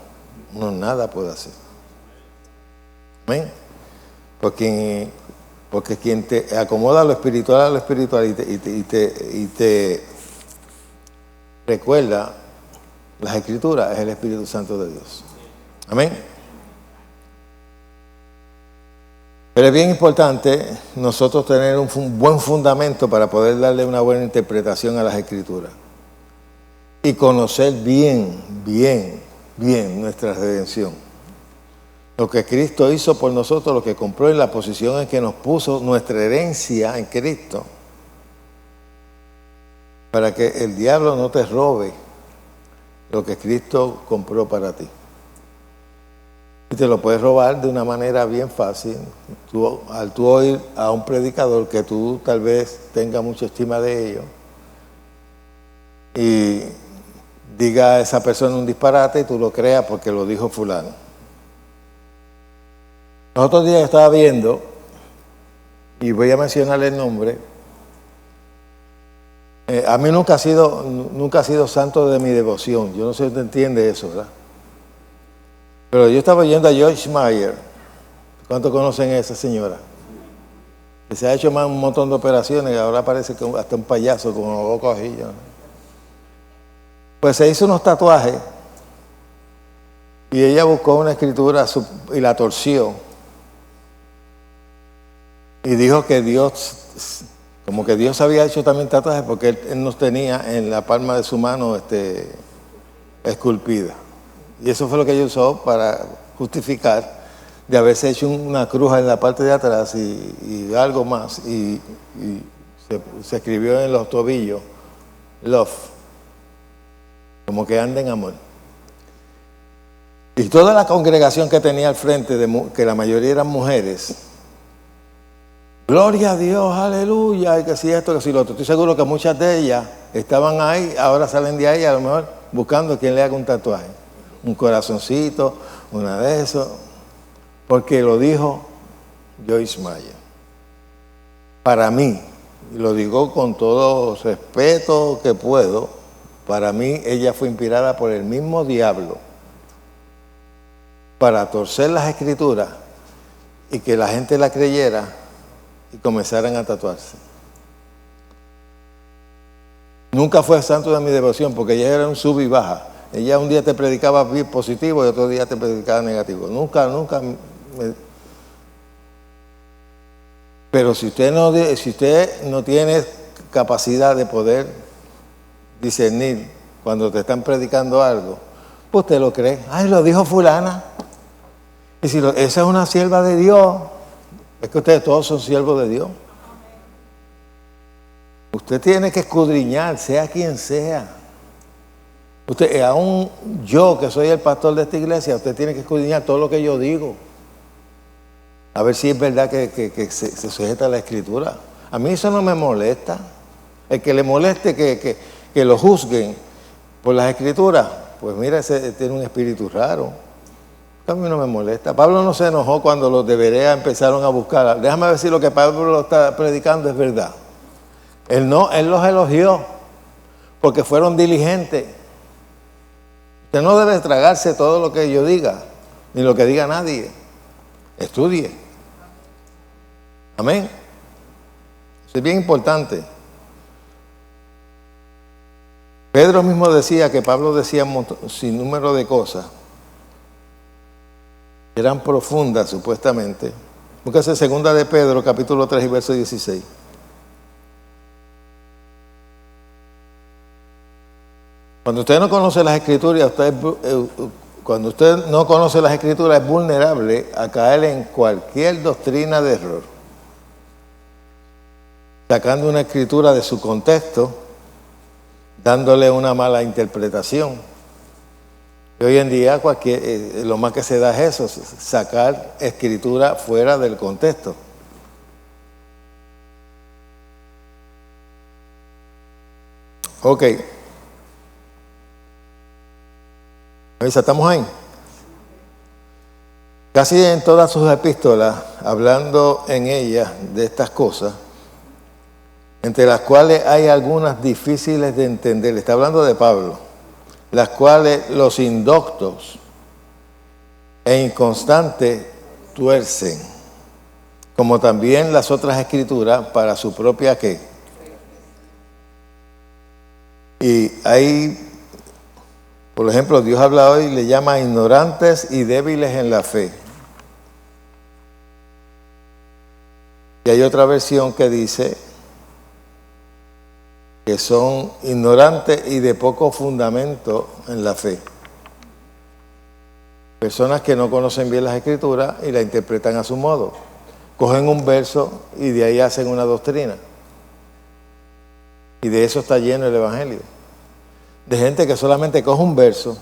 nada puede hacer. Amén. Porque quien te acomoda lo espiritual a lo espiritual y te recuerda las Escrituras es el Espíritu Santo de Dios. Amén. Pero es bien importante nosotros tener un buen fundamento para poder darle una buena interpretación a las Escrituras y conocer bien nuestra redención. Lo que Cristo hizo por nosotros, lo que compró en la posición en que nos puso nuestra herencia en Cristo, para que el diablo no te robe lo que Cristo compró para ti. Y te lo puedes robar de una manera bien fácil. Al tú oír a un predicador que tú tal vez tengas mucha estima de ellos y diga a esa persona un disparate y tú lo creas porque lo dijo fulano. Los otros días estaba viendo, y voy a mencionarle el nombre, a mí nunca ha sido santo de mi devoción. Yo no sé si usted entiende eso, ¿verdad? Pero yo estaba oyendo a Joyce Meyer. ¿Cuántos conocen a esa señora? Que se ha hecho un montón de operaciones y ahora parece que hasta un payaso con los ojos ajillos. Pues se hizo unos tatuajes y ella buscó una escritura y la torció. Y dijo que Dios, como que Dios había hecho también tatuajes porque él nos tenía en la palma de su mano esculpida. Y eso fue lo que ella usó para justificar de haberse hecho una cruz en la parte de atrás y algo más. Y se escribió en los tobillos, love, como que anda en amor. Y toda la congregación que tenía al frente, que la mayoría eran mujeres, gloria a Dios, aleluya, y que si esto, que si lo otro. Estoy seguro que muchas de ellas estaban ahí, ahora salen de ahí a lo mejor buscando quien le haga un tatuaje. Un corazoncito, una de esos, porque lo dijo Joyce Meyer. Para mí, y lo digo con todo respeto que puedo, para mí ella fue inspirada por el mismo diablo para torcer las Escrituras y que la gente la creyera y comenzaran a tatuarse. Nunca fue santo de mi devoción porque ella era un sub y baja. Ella un día te predicaba bien positivo y otro día te predicaba negativo. Nunca. Pero si usted no tiene capacidad de poder discernir cuando te están predicando algo, pues usted lo cree. Ay, lo dijo fulana. Y si esa es una sierva de Dios, es que ustedes todos son siervos de Dios. Usted tiene que escudriñar, sea quien sea. Usted, aún yo que soy el pastor de esta iglesia, usted tiene que escudriñar todo lo que yo digo. A ver si es verdad que se sujeta a la Escritura. A mí eso no me molesta. El que le moleste que lo juzguen por las Escrituras, pues mira, ese tiene un espíritu raro. A mí no me molesta. Pablo no se enojó cuando los de Berea empezaron a buscar. Déjame ver si lo que Pablo está predicando es verdad. Él los elogió porque fueron diligentes. Usted no debe tragarse todo lo que yo diga, ni lo que diga nadie. Estudie. Amén. Eso es bien importante. Pedro mismo decía que Pablo decía sin número de cosas que eran profundas supuestamente. Búsquese segunda de Pedro, capítulo 3 y verso 16. Cuando usted no conoce las Escrituras, cuando usted no conoce las Escrituras, es vulnerable a caer en cualquier doctrina de error. Sacando una escritura de su contexto, dándole una mala interpretación. Y hoy en día lo más que se da es eso, sacar escritura fuera del contexto. Ok. ¿Estamos ahí? Casi en todas sus epístolas, hablando en ellas de estas cosas, entre las cuales hay algunas difíciles de entender. Está hablando de Pablo, las cuales los indoctos e inconstantes tuercen, como también las otras escrituras para su propia ¿qué? Y hay, por ejemplo, Dios habla hoy y le llama ignorantes y débiles en la fe. Y hay otra versión que dice que son ignorantes y de poco fundamento en la fe. Personas que no conocen bien las Escrituras y la interpretan a su modo. Cogen un verso y de ahí hacen una doctrina. Y de eso está lleno el Evangelio. De gente que solamente coge un verso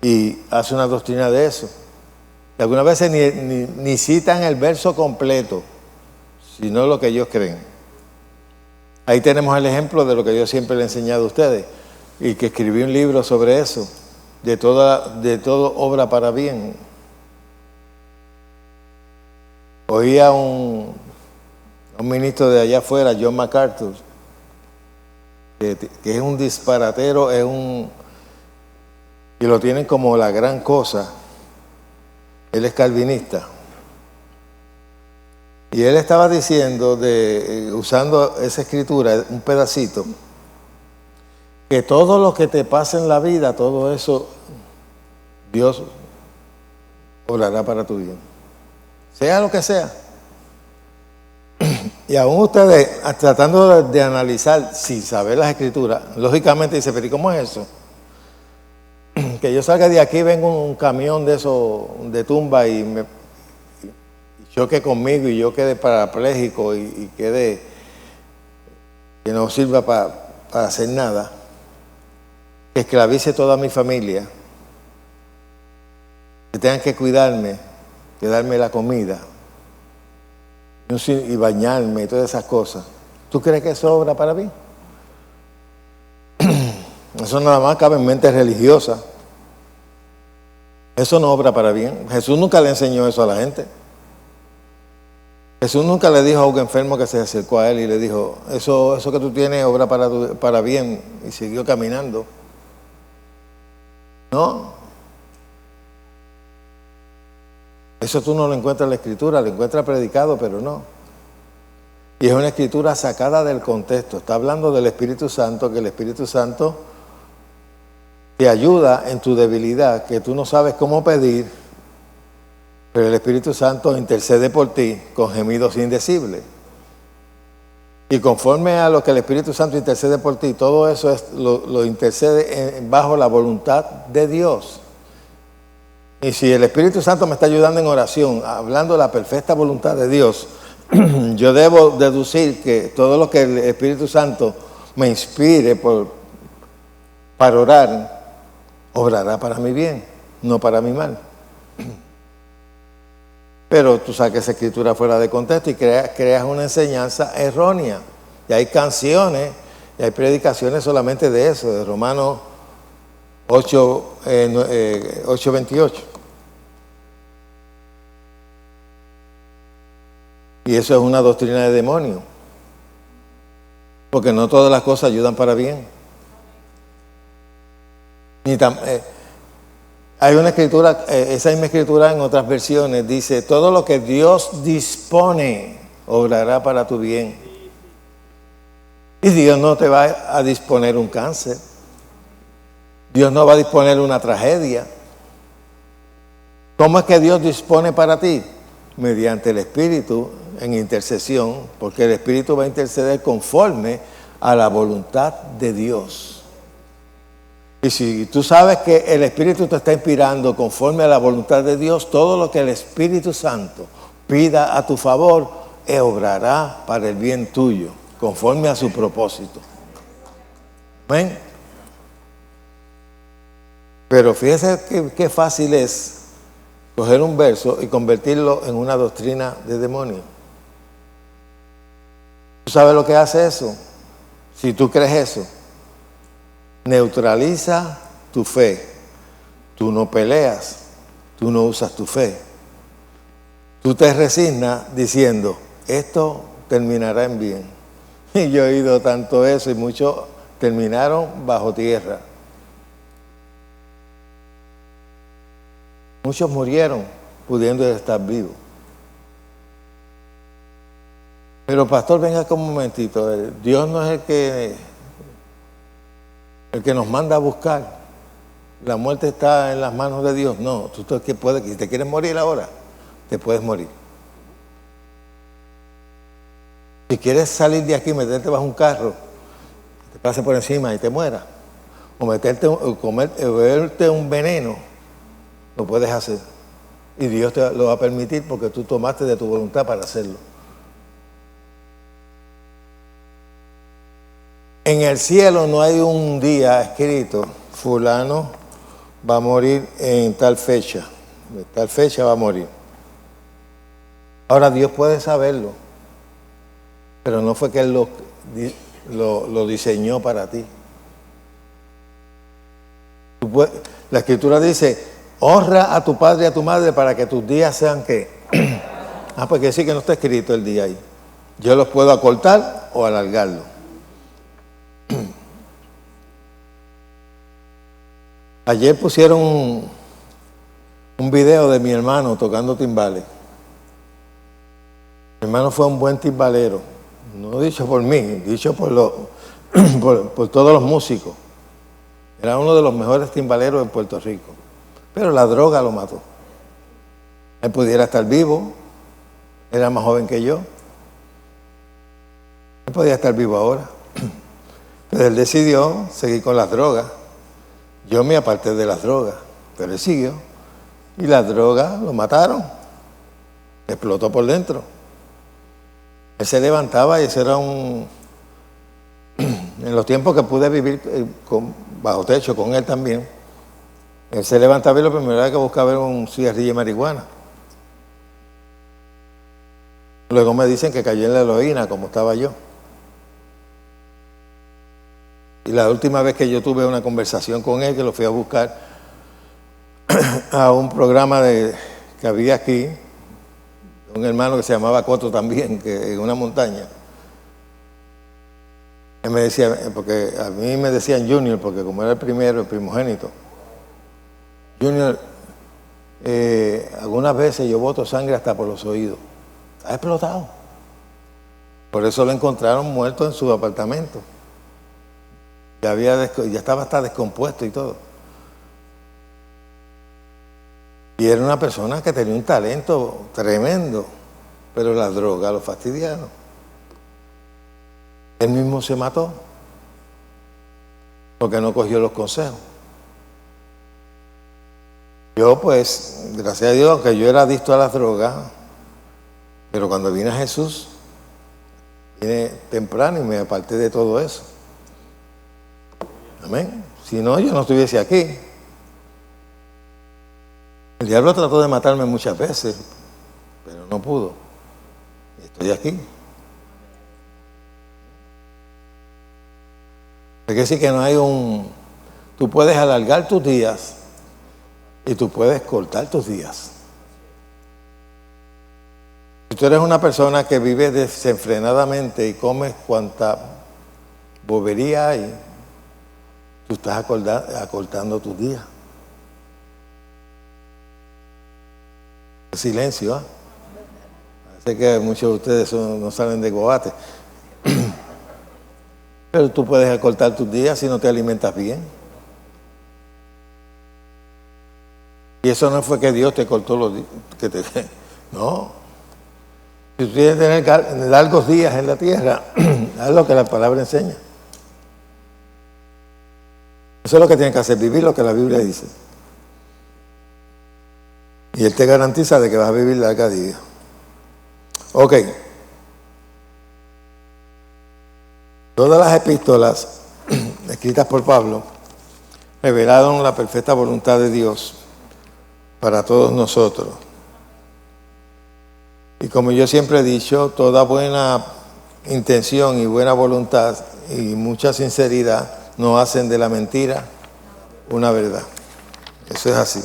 y hace una doctrina de eso. Y algunas veces ni citan el verso completo, sino lo que ellos creen. Ahí tenemos el ejemplo de lo que yo siempre le he enseñado a ustedes y que escribí un libro sobre eso, de todo obra para bien. Oía un ministro de allá afuera, John MacArthur, que es un disparatero, y lo tienen como la gran cosa. Él es calvinista. Y él estaba diciendo, usando esa escritura, un pedacito, que todo lo que te pasa en la vida, todo eso, Dios obrará para tu bien. Sea lo que sea. Y aún ustedes, tratando de analizar, sin saber las escrituras, lógicamente dice, pero ¿y cómo es eso? Que yo salga de aquí, venga un camión de eso, de tumba y me choque conmigo y yo quede parapléjico y quede, que no sirva para hacer nada, que esclavice toda mi familia, que tengan que cuidarme, que darme la comida y bañarme y todas esas cosas. ¿Tú crees que eso obra para mí? Eso nada más cabe en mente religiosa. Eso no obra para bien. Jesús nunca le enseñó eso a la gente. Jesús nunca le dijo a un enfermo que se acercó a él y le dijo, eso que tú tienes obra para bien, y siguió caminando. No. Eso tú no lo encuentras en la Escritura, lo encuentras predicado, pero no. Y es una escritura sacada del contexto. Está hablando del Espíritu Santo, que el Espíritu Santo te ayuda en tu debilidad, que tú no sabes cómo pedir, pero el Espíritu Santo intercede por ti con gemidos indecibles. Y conforme a lo que el Espíritu Santo intercede por ti, todo eso lo intercede bajo la voluntad de Dios. Y si el Espíritu Santo me está ayudando en oración, hablando de la perfecta voluntad de Dios, yo debo deducir que todo lo que el Espíritu Santo me inspire para orar, obrará para mi bien, no para mi mal. Pero tú saques esa escritura fuera de contexto y creas una enseñanza errónea. Y hay canciones y hay predicaciones solamente de eso, de Romanos 8:28. Y eso es una doctrina de demonio. Porque no todas las cosas ayudan para bien. Hay una escritura, esa misma escritura en otras versiones dice, todo lo que Dios dispone obrará para tu bien. Y Dios no te va a disponer un cáncer. Dios no va a disponer una tragedia. ¿Cómo es que Dios dispone para ti? Mediante el Espíritu en intercesión, porque el Espíritu va a interceder conforme a la voluntad de Dios. Y si tú sabes que el Espíritu te está inspirando conforme a la voluntad de Dios, todo lo que el Espíritu Santo pida a tu favor, obrará para el bien tuyo, conforme a su propósito. ¿Ven? Pero fíjese qué fácil es coger un verso y convertirlo en una doctrina de demonio. ¿Tú sabes lo que hace eso? Si tú crees eso, neutraliza tu fe. Tú no peleas, tú no usas tu fe. Tú te resignas diciendo, esto terminará en bien. Y yo he oído tanto eso y muchos terminaron bajo tierra. Muchos murieron pudiendo estar vivos. Pero pastor, venga acá un momentito. Dios no es el que nos manda a buscar. La muerte está en las manos de Dios. No, tú si te quieres morir ahora, te puedes morir. Si quieres salir de aquí, meterte bajo un carro, te pase por encima y te mueras, o beberte un veneno, lo puedes hacer. Y Dios te lo va a permitir porque tú tomaste de tu voluntad para hacerlo. En el cielo no hay un día escrito, fulano va a morir en tal fecha va a morir. Ahora Dios puede saberlo, pero no fue que Él lo diseñó para ti. La Escritura dice, honra a tu padre y a tu madre para que tus días sean ¿qué? Pues quiere decir que no está escrito el día ahí. Yo los puedo acortar o alargarlo. Ayer pusieron un video de mi hermano tocando timbales. Mi hermano fue un buen timbalero, no dicho por mí, dicho por todos los músicos. Era uno de los mejores timbaleros en Puerto Rico. Pero la droga lo mató. Él pudiera estar vivo, era más joven que yo. Él podía estar vivo ahora. Pero él decidió seguir con las drogas. Yo me aparté de las drogas, pero él siguió. Y las drogas lo mataron. Explotó por dentro. Él se levantaba y ese era en los tiempos que pude vivir bajo techo con él también. Él se levantaba y lo primero que buscaba era un cigarrillo de marihuana. Luego me dicen que cayó en la heroína, como estaba yo. Y la última vez que yo tuve una conversación con él, que lo fui a buscar a un programa que había aquí, un hermano que se llamaba Coto también, que en una montaña. Él me decía, porque a mí me decían Junior, porque como era el primogénito. Junior, algunas veces yo boto sangre hasta por los oídos. Ha explotado. Por eso lo encontraron muerto en su apartamento. Ya estaba hasta descompuesto y todo. Y era una persona que tenía un talento tremendo, pero la droga lo fastidiaron. Él mismo se mató porque no cogió los consejos. Yo pues, gracias a Dios, aunque yo era adicto a las drogas, pero cuando vine a Jesús, vine temprano y me aparté de todo eso. Amén. Si no, yo no estuviese aquí. El diablo trató de matarme muchas veces, pero no pudo. Y estoy aquí. Es decir que no hay tú puedes alargar tus días y tú puedes cortar tus días. Si tú eres una persona que vive desenfrenadamente y comes cuanta bobería hay, tú estás acortando tus días. Silencio, ¿ah? Sé que muchos de ustedes no salen de Goate. Pero tú puedes acortar tus días si no te alimentas bien. Y eso no fue que Dios te cortó los días. No. Si tú quieres tener largos días en la tierra, haz lo que la palabra enseña. Eso es lo que tienes que hacer, vivir lo que la Biblia dice. Y Él te garantiza de que vas a vivir larga vida. Ok. Todas las epístolas escritas por Pablo revelaron la perfecta voluntad de Dios para todos nosotros. Y como yo siempre he dicho, toda buena intención y buena voluntad y mucha sinceridad no hacen de la mentira una verdad. Eso es así.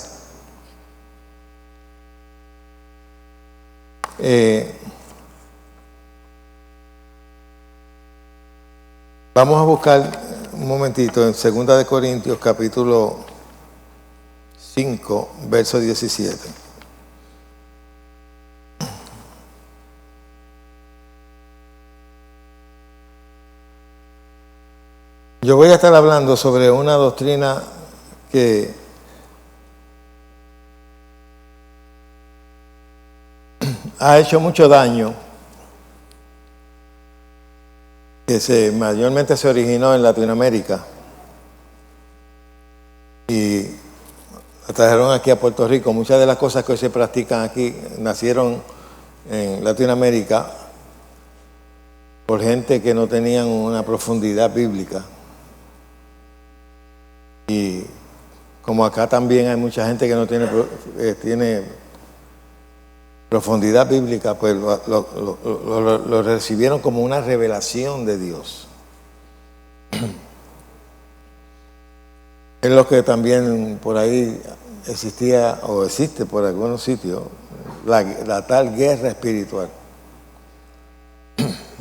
Vamos a buscar un momentito en 2 de Corintios capítulo 5, verso 17. Yo voy a estar hablando sobre una doctrina que ha hecho mucho daño, que mayormente se originó en Latinoamérica y la trajeron aquí a Puerto Rico. Muchas de las cosas que hoy se practican aquí nacieron en Latinoamérica por gente que no tenían una profundidad bíblica. Y como acá también hay mucha gente que no tiene profundidad bíblica, pues lo recibieron como una revelación de Dios. Es lo que también por ahí existía o existe por algunos sitios, la tal guerra espiritual.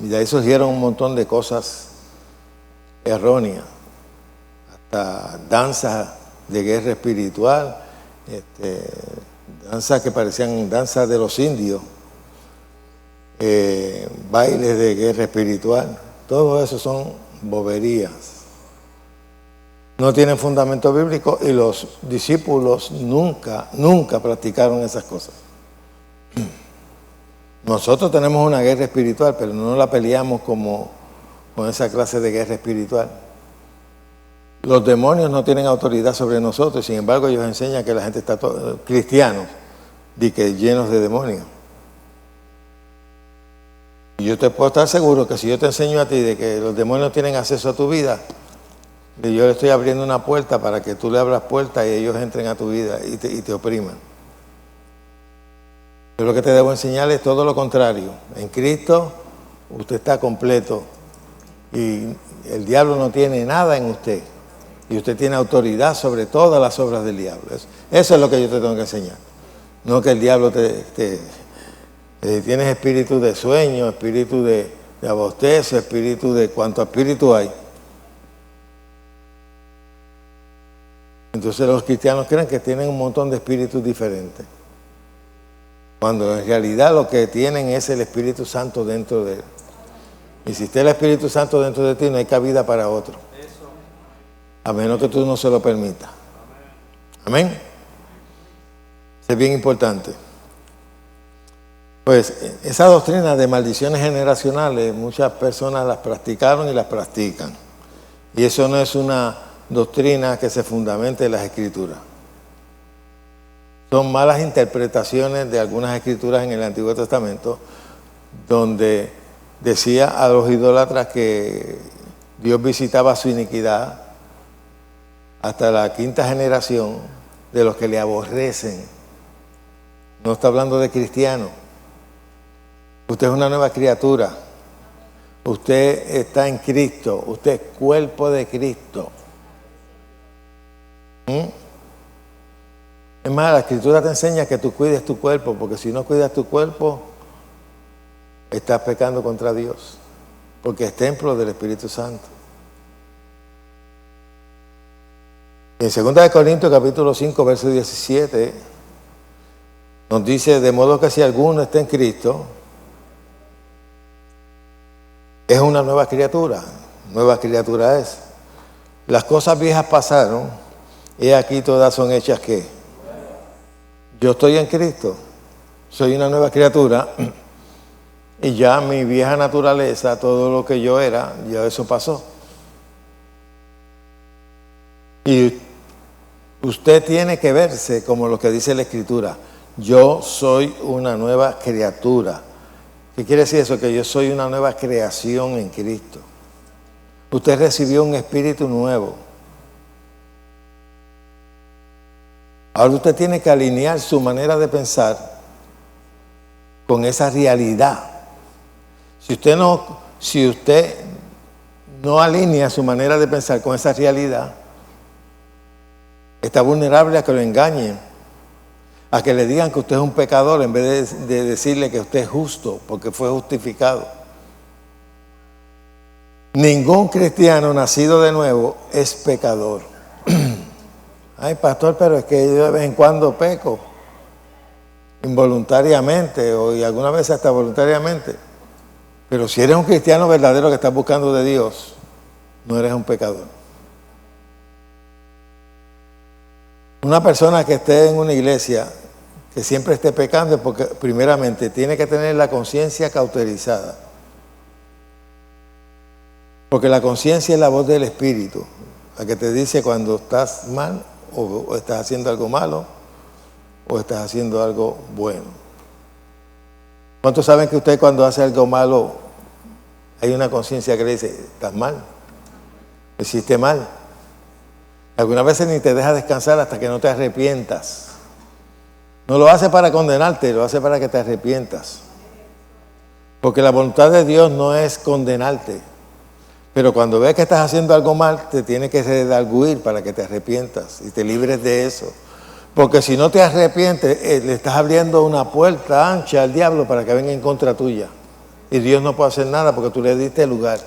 Y de ahí surgieron un montón de cosas erróneas, hasta danzas de guerra espiritual, danzas que parecían danzas de los indios, bailes de guerra espiritual. Todo eso son boberías. No tienen fundamento bíblico y los discípulos nunca practicaron esas cosas. Nosotros tenemos una guerra espiritual, pero no la peleamos con esa clase de guerra espiritual. Los demonios no tienen autoridad sobre nosotros, sin embargo ellos enseñan que la gente está cristianos, llenos de demonios. Y yo te puedo estar seguro que si yo te enseño a ti de que los demonios tienen acceso a tu vida, yo le estoy abriendo una puerta para que tú le abras puertas y ellos entren a tu vida y te opriman. Yo lo que te debo enseñar es todo lo contrario. En Cristo usted está completo y el diablo no tiene nada en usted. Y usted tiene autoridad sobre todas las obras del diablo. Eso es lo que yo te tengo que enseñar. No que el diablo tienes espíritu de sueño, espíritu de abostezo, espíritu de cuanto espíritu hay. Entonces los cristianos creen que tienen un montón de espíritus diferentes, cuando en realidad lo que tienen es el Espíritu Santo dentro de él. Y si está el Espíritu Santo dentro de ti, no hay cabida para otro, a menos que tú no se lo permitas. Amén. Eso es bien importante. Pues esa doctrina de maldiciones generacionales, muchas personas las practicaron y las practican. Y eso no es una doctrina que se fundamente en las Escrituras. Son malas interpretaciones de algunas Escrituras en el Antiguo Testamento, donde decía a los idólatras que Dios visitaba su iniquidad hasta la quinta generación de los que le aborrecen. No está hablando de cristianos. Usted es una nueva criatura. Usted está en Cristo. Usted es cuerpo de Cristo. Es más, la Escritura te enseña que tú cuides tu cuerpo, porque si no cuidas tu cuerpo, estás pecando contra Dios, porque es templo del Espíritu Santo. En 2 Corintios capítulo 5, verso 17, nos dice, de modo que si alguno está en Cristo, es una nueva criatura es. Las cosas viejas pasaron, y aquí todas son hechas ¿qué? Yo estoy en Cristo, soy una nueva criatura, y ya mi vieja naturaleza, todo lo que yo era, ya eso pasó. Y usted tiene que verse como lo que dice la Escritura. Yo soy una nueva criatura. ¿Qué quiere decir eso? Que yo soy una nueva creación en Cristo. Usted recibió un espíritu nuevo. Ahora usted tiene que alinear su manera de pensar con esa realidad. Si usted no alinea su manera de pensar con esa realidad, está vulnerable a que lo engañen, a que le digan que usted es un pecador en vez de decirle que usted es justo porque fue justificado. Ningún cristiano nacido de nuevo es pecador. Ay, pastor, pero es que yo de vez en cuando peco, involuntariamente y alguna vez hasta voluntariamente. Pero si eres un cristiano verdadero que estás buscando de Dios, no eres un pecador. Una persona que esté en una iglesia que siempre esté pecando es porque primeramente tiene que tener la conciencia cauterizada. Porque la conciencia es la voz del Espíritu, la que te dice cuando estás mal o estás haciendo algo malo o estás haciendo algo bueno. ¿Cuántos saben que usted cuando hace algo malo hay una conciencia que le dice, estás mal, hiciste mal? Algunas veces ni te deja descansar hasta que no te arrepientas. No lo hace para condenarte, lo hace para que te arrepientas. Porque la voluntad de Dios no es condenarte. Pero cuando ves que estás haciendo algo mal, te tiene que redarguir para que te arrepientas y te libres de eso. Porque si no te arrepientes, le estás abriendo una puerta ancha al diablo para que venga en contra tuya. Y Dios no puede hacer nada porque tú le diste el lugar.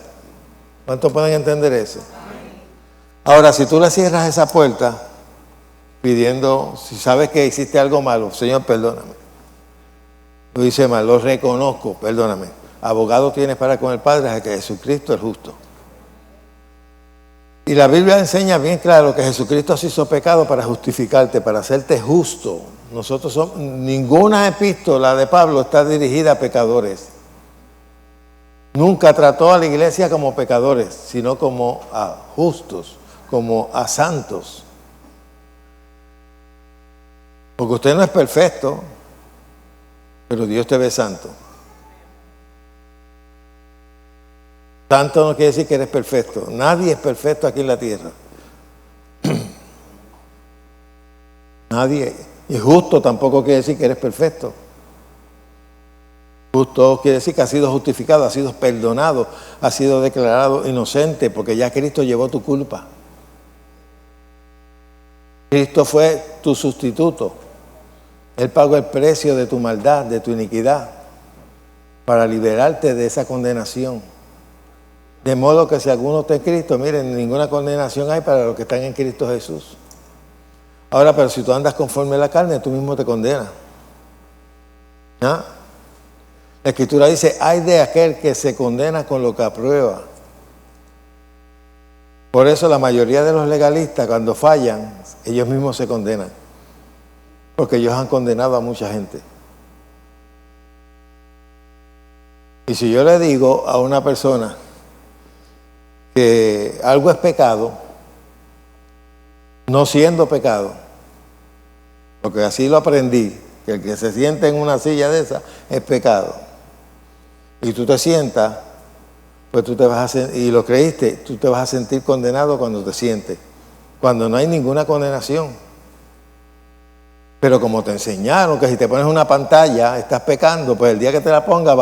¿Cuántos pueden entender eso? Ahora, si tú le cierras esa puerta, pidiendo, si sabes que hiciste algo malo, Señor, perdóname. Lo hice mal, lo reconozco, perdóname. Abogado tienes para con el Padre, es que Jesucristo es justo. Y la Biblia enseña bien claro que Jesucristo se hizo pecado para justificarte, para hacerte justo. Ninguna epístola de Pablo está dirigida a pecadores. Nunca trató a la iglesia como pecadores, sino como a justos, como a santos. Porque usted no es perfecto, pero Dios te ve santo. Santo no quiere decir que eres perfecto. Nadie es perfecto aquí en la tierra. Nadie. Y justo tampoco quiere decir que eres perfecto. Justo quiere decir que has sido justificado, has sido perdonado, has sido declarado inocente, porque ya Cristo llevó tu culpa. Cristo fue tu sustituto. Él pagó el precio de tu maldad, de tu iniquidad, para liberarte de esa condenación. De modo que si alguno está en Cristo, miren, ninguna condenación hay para los que están en Cristo Jesús. Ahora, pero si tú andas conforme a la carne, tú mismo te condenas. ¿Ah? La Escritura dice, ay de aquel que se condena con lo que aprueba. Por eso la mayoría de los legalistas, cuando fallan, ellos mismos se condenan. Porque ellos han condenado a mucha gente. Y si yo le digo a una persona que algo es pecado, no siendo pecado, porque así lo aprendí, que el que se siente en una silla de esa es pecado, y tú te sientas, pues tú te vas a y lo creíste, tú te vas a sentir condenado cuando te sientes, cuando no hay ninguna condenación. Pero como te enseñaron que si te pones una pantalla estás pecando, pues el día que te la pongas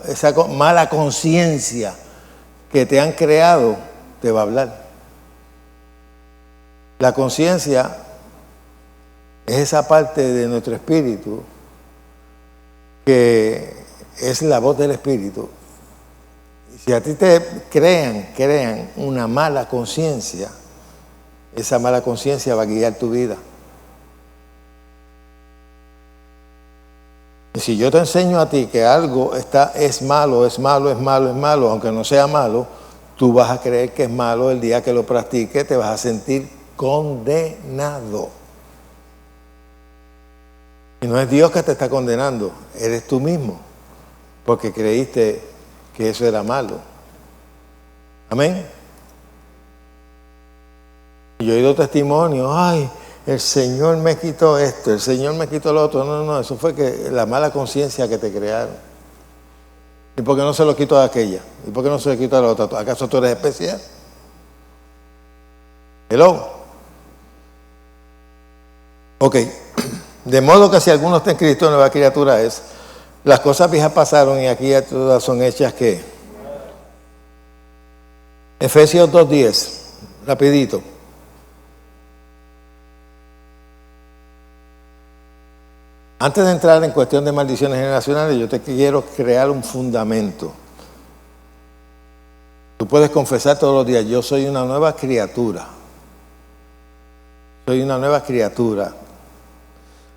esa mala conciencia que te han creado te va a hablar. La conciencia es esa parte de nuestro espíritu que es la voz del espíritu. Y si a ti te crean una mala conciencia, esa mala conciencia va a guiar tu vida. Y si yo te enseño a ti que algo es malo, aunque no sea malo, tú vas a creer que es malo. El día que lo practiques te vas a sentir condenado. Y no es Dios que te está condenando, eres tú mismo, porque creíste que eso era malo. Amén. Y yo he oído testimonios, ay, el Señor me quitó esto, el Señor me quitó lo otro. No, eso fue que la mala conciencia que te crearon. ¿Y por qué no se lo quitó a aquella? ¿Y por qué no se le quitó a la otra? ¿Acaso tú eres especial? Hello. Ok. De modo que si alguno está en Cristo, nueva criatura es. Las cosas viejas pasaron y aquí ya todas son hechas que. Efesios 2:10, rapidito. Antes de entrar en cuestión de maldiciones generacionales, yo te quiero crear un fundamento. Tú puedes confesar todos los días, yo soy una nueva criatura. Soy una nueva criatura.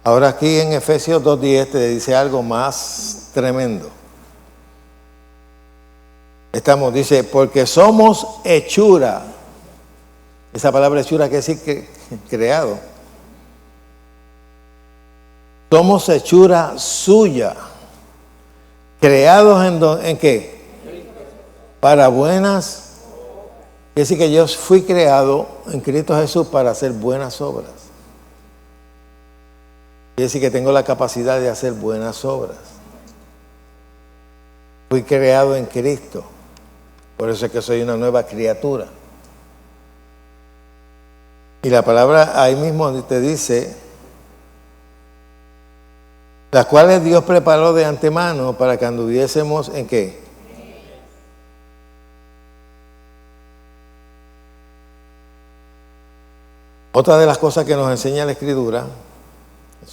Ahora aquí en Efesios 2:10 te dice algo más tremendo. Dice, porque somos hechura. Esa palabra hechura quiere decir que creado. Somos hechura suya. ¿Creados en qué? Para buenas. Quiere decir que yo fui creado en Cristo Jesús para hacer buenas obras. Quiere decir que tengo la capacidad de hacer buenas obras. Fui creado en Cristo. Por eso es que soy una nueva criatura. Y la palabra ahí mismo te dice, las cuales Dios preparó de antemano para que anduviésemos ¿en qué? Otra de las cosas que nos enseña la Escritura,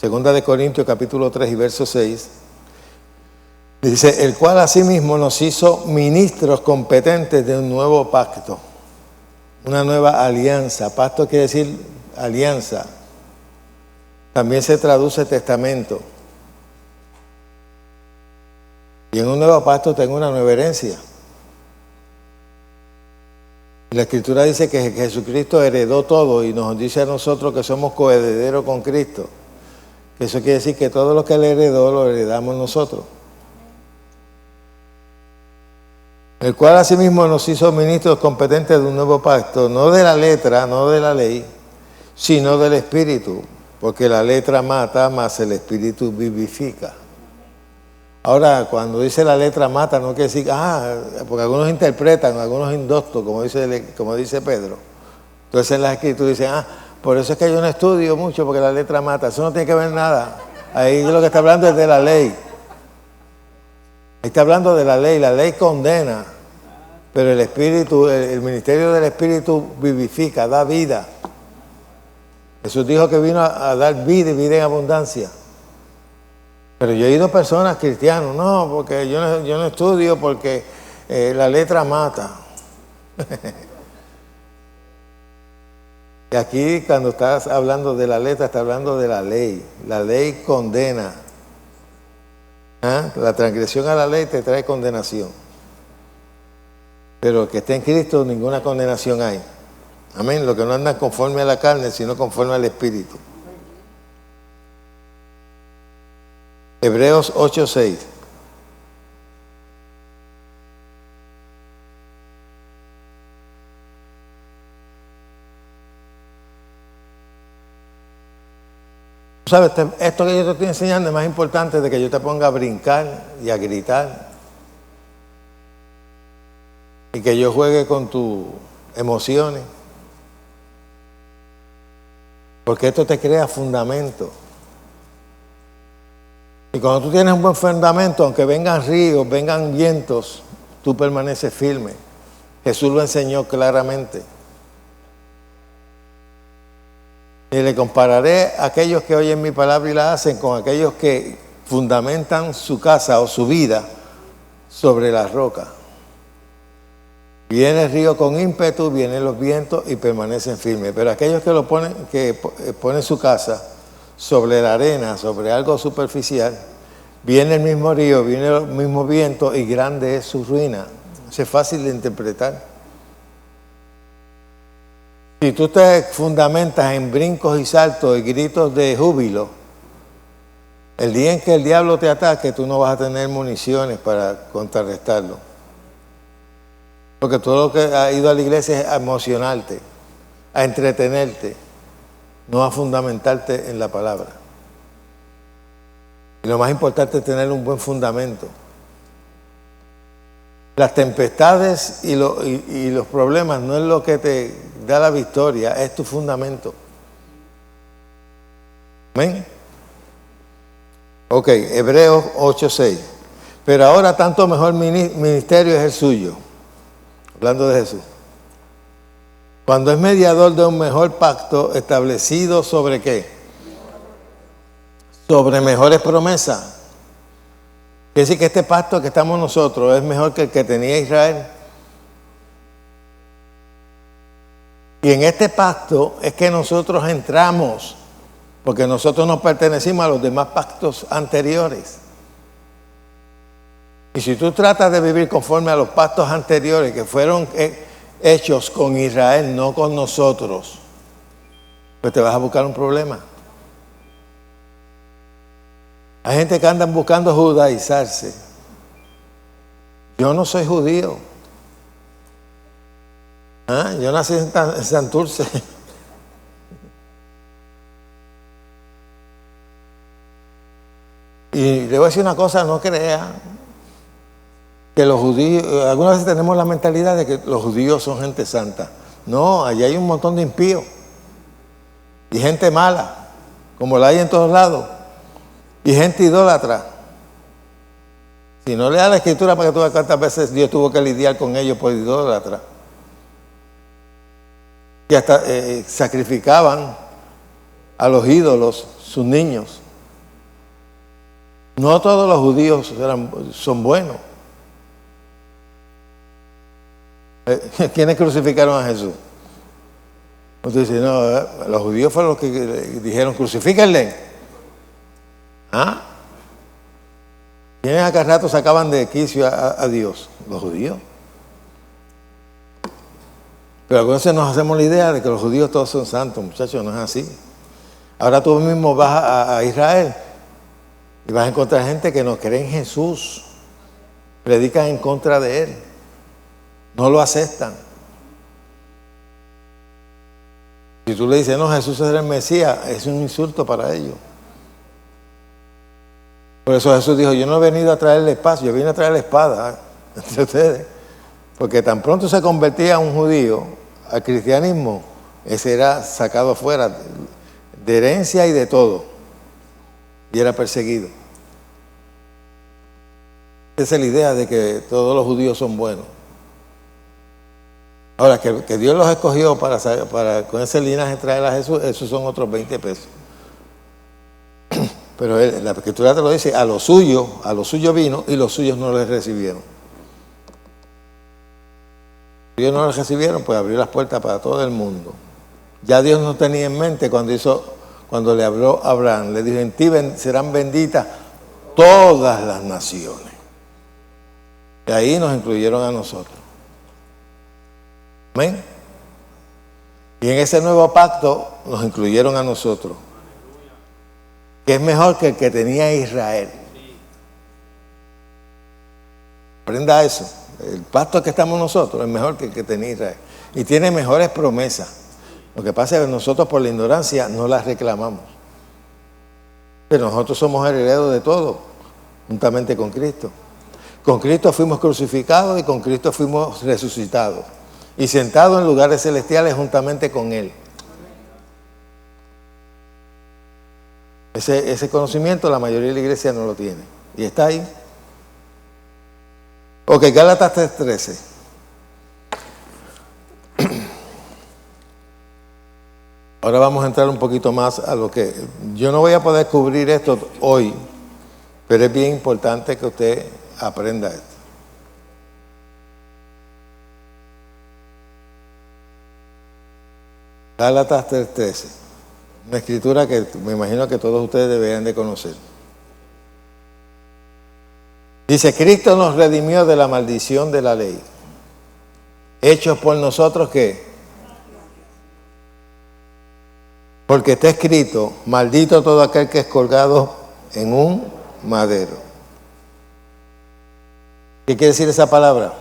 2 Corintios capítulo 3 y verso 6, dice, el cual asimismo nos hizo ministros competentes de un nuevo pacto, una nueva alianza. Pacto quiere decir alianza. También se traduce testamento. Y en un nuevo pacto tengo una nueva herencia. Y la Escritura dice que Jesucristo heredó todo y nos dice a nosotros que somos coherederos con Cristo. Eso quiere decir que todo lo que Él heredó lo heredamos nosotros. El cual asimismo nos hizo ministros competentes de un nuevo pacto, no de la letra, no de la ley, sino del Espíritu, porque la letra mata, mas el Espíritu vivifica. Ahora, cuando dice la letra mata, no quiere decir, porque algunos interpretan, algunos indoctos, como dice Pedro. Entonces en las Escrituras dicen, por eso es que yo no estudio mucho, porque la letra mata. Eso no tiene que ver nada. Ahí lo que está hablando es de la ley. Ahí está hablando de la ley condena, pero el Espíritu, el ministerio del Espíritu vivifica, da vida. Jesús dijo que vino a dar vida y vida en abundancia. Pero yo he oído personas cristianos, no, porque yo no estudio porque la letra mata. Y aquí cuando estás hablando de la letra, estás hablando de la ley. La ley condena. La transgresión a la ley te trae condenación. Pero el que esté en Cristo, ninguna condenación hay. Amén. Lo que no anda conforme a la carne, sino conforme al Espíritu. Hebreos 8:6. ¿Sabes? Esto que yo te estoy enseñando es más importante de que yo te ponga a brincar y a gritar. Y que yo juegue con tus emociones. Porque esto te crea fundamento. Y cuando tú tienes un buen fundamento, aunque vengan ríos, vengan vientos, tú permaneces firme. Jesús lo enseñó claramente. Y le compararé a aquellos que oyen mi palabra y la hacen con aquellos que fundamentan su casa o su vida sobre la roca. Viene el río con ímpetu, vienen los vientos y permanecen firmes. Pero aquellos que ponen su casa sobre la arena, sobre algo superficial, viene el mismo río, viene el mismo viento y grande es su ruina. Eso es fácil de interpretar. Si tú te fundamentas en brincos y saltos y gritos de júbilo, el día en que el diablo te ataque, tú no vas a tener municiones para contrarrestarlo. Porque todo lo que ha ido a la iglesia es a emocionarte, a entretenerte, no a fundamentarte en la palabra. Y lo más importante es tener un buen fundamento. Las tempestades y los problemas no es lo que te da la victoria, es tu fundamento. ¿Amén? Ok, Hebreos 8:6. Pero ahora tanto mejor ministerio es el suyo. Hablando de Jesús. Cuando es mediador de un mejor pacto establecido sobre ¿qué? Sobre mejores promesas. Quiere decir que este pacto que estamos nosotros es mejor que el que tenía Israel. Y en este pacto es que nosotros entramos, porque nosotros no pertenecimos a los demás pactos anteriores. Y si tú tratas de vivir conforme a los pactos anteriores que fueron hechos con Israel, no con nosotros, pues te vas a buscar un problema. Hay gente que anda buscando judaizarse. Yo no soy judío. Yo nací en Santurce. Y le voy a decir una cosa, no crea que los judíos, algunas veces tenemos la mentalidad de que los judíos son gente santa. No, allí hay un montón de impíos y gente mala, como la hay en todos lados, y gente idólatra. Si no le da la escritura para que tú veas cuántas veces Dios tuvo que lidiar con ellos por idólatra. Y hasta sacrificaban a los ídolos sus niños. No todos los judíos son buenos. ¿Quiénes crucificaron a Jesús? Usted dice, no, los judíos fueron los que dijeron, crucifíquenle. ¿Quiénes acá rato sacaban de quicio a Dios? Los judíos. Pero algunas veces nos hacemos la idea de que los judíos todos son santos, muchachos, no es así. Ahora tú mismo vas a Israel y vas a encontrar gente que no cree en Jesús, predican en contra de Él. No lo aceptan. Si tú le dices, no, Jesús es el Mesías, es un insulto para ellos. Por eso Jesús dijo, yo no he venido a traerle paz, yo vine a traer la espada entre ustedes. Porque tan pronto se convertía un judío al cristianismo, ese era sacado afuera de herencia y de todo. Y era perseguido. Esa es la idea de que todos los judíos son buenos. Ahora, que Dios los escogió para con ese linaje traer a Jesús, esos son otros 20 pesos. Pero la Escritura te lo dice, a lo suyo vino y los suyos no les recibieron. Si ellos no les recibieron, pues abrió las puertas para todo el mundo. Ya Dios no tenía en mente cuando le habló a Abraham, le dijo, en ti serán benditas todas las naciones. Y ahí nos incluyeron a nosotros. Amén. Y en ese nuevo pacto nos incluyeron a nosotros, que es mejor que el que tenía Israel. Aprenda eso. El pacto que estamos nosotros es mejor que el que tenía Israel. Y tiene mejores promesas. Lo que pasa es que nosotros por la ignorancia no las reclamamos. Pero nosotros somos herederos de todo, juntamente con Cristo. Con Cristo fuimos crucificados y con Cristo fuimos resucitados. Y sentados en lugares celestiales juntamente con Él. Ese conocimiento la mayoría de la iglesia no lo tiene. Y está ahí. Ok, Gálatas 3:13. Ahora vamos a entrar un poquito más a lo que... Yo no voy a poder cubrir esto hoy, pero es bien importante que usted aprenda esto. Gálatas 3:13. Una escritura que me imagino que todos ustedes deberían de conocer. Dice, Cristo nos redimió de la maldición de la ley. Hechos por nosotros, ¿qué? Porque está escrito, maldito todo aquel que es colgado en un madero. ¿Qué quiere decir esa palabra?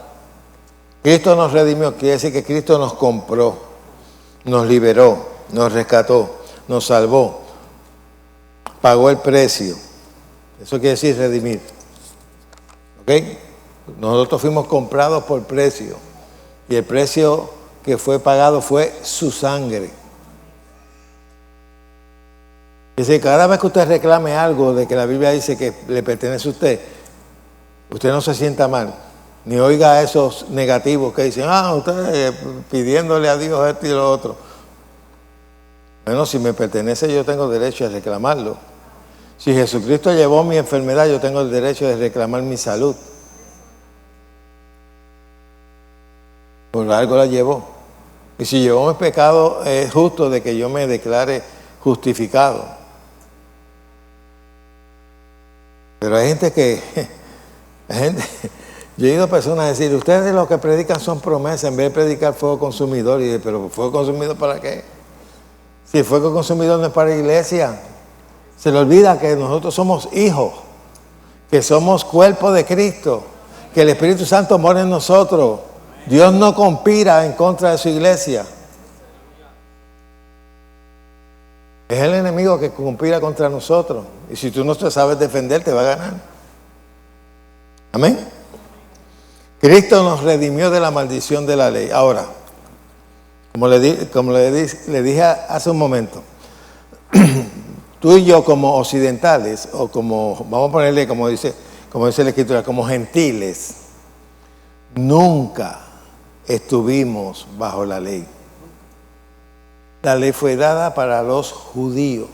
Cristo nos redimió, quiere decir que Cristo nos compró, nos liberó, nos rescató, nos salvó, pagó el precio. Eso quiere decir redimir. ¿Ok? Nosotros fuimos comprados por precio y el precio que fue pagado fue su sangre. Es decir, cada vez que usted reclame algo de que la Biblia dice que le pertenece a usted, usted no se sienta mal, ni oiga esos negativos que dicen, usted pidiéndole a Dios esto y lo otro. Bueno, si me pertenece yo tengo derecho a reclamarlo. Si Jesucristo llevó mi enfermedad, yo tengo el derecho de reclamar mi salud. Por algo la llevó. Y si llevó mi pecado, es justo de que yo me declare justificado. Pero hay gente que... yo he oído personas decir, ustedes lo que predican son promesas, en vez de predicar fuego consumidor. Y dice, pero ¿fuego consumidor para qué? Si el fuego consumidor no es para la iglesia. Se le olvida que nosotros somos hijos, que somos cuerpo de Cristo, que el Espíritu Santo mora en nosotros. Dios no conspira en contra de su iglesia. Es el enemigo que conspira contra nosotros. Y si tú no te sabes defender, te va a ganar. Amén. Cristo nos redimió de la maldición de la ley. Ahora, como le dije hace un momento, tú y yo como occidentales, o como, vamos a ponerle como dice la Escritura, como gentiles, nunca estuvimos bajo la ley. La ley fue dada para los judíos.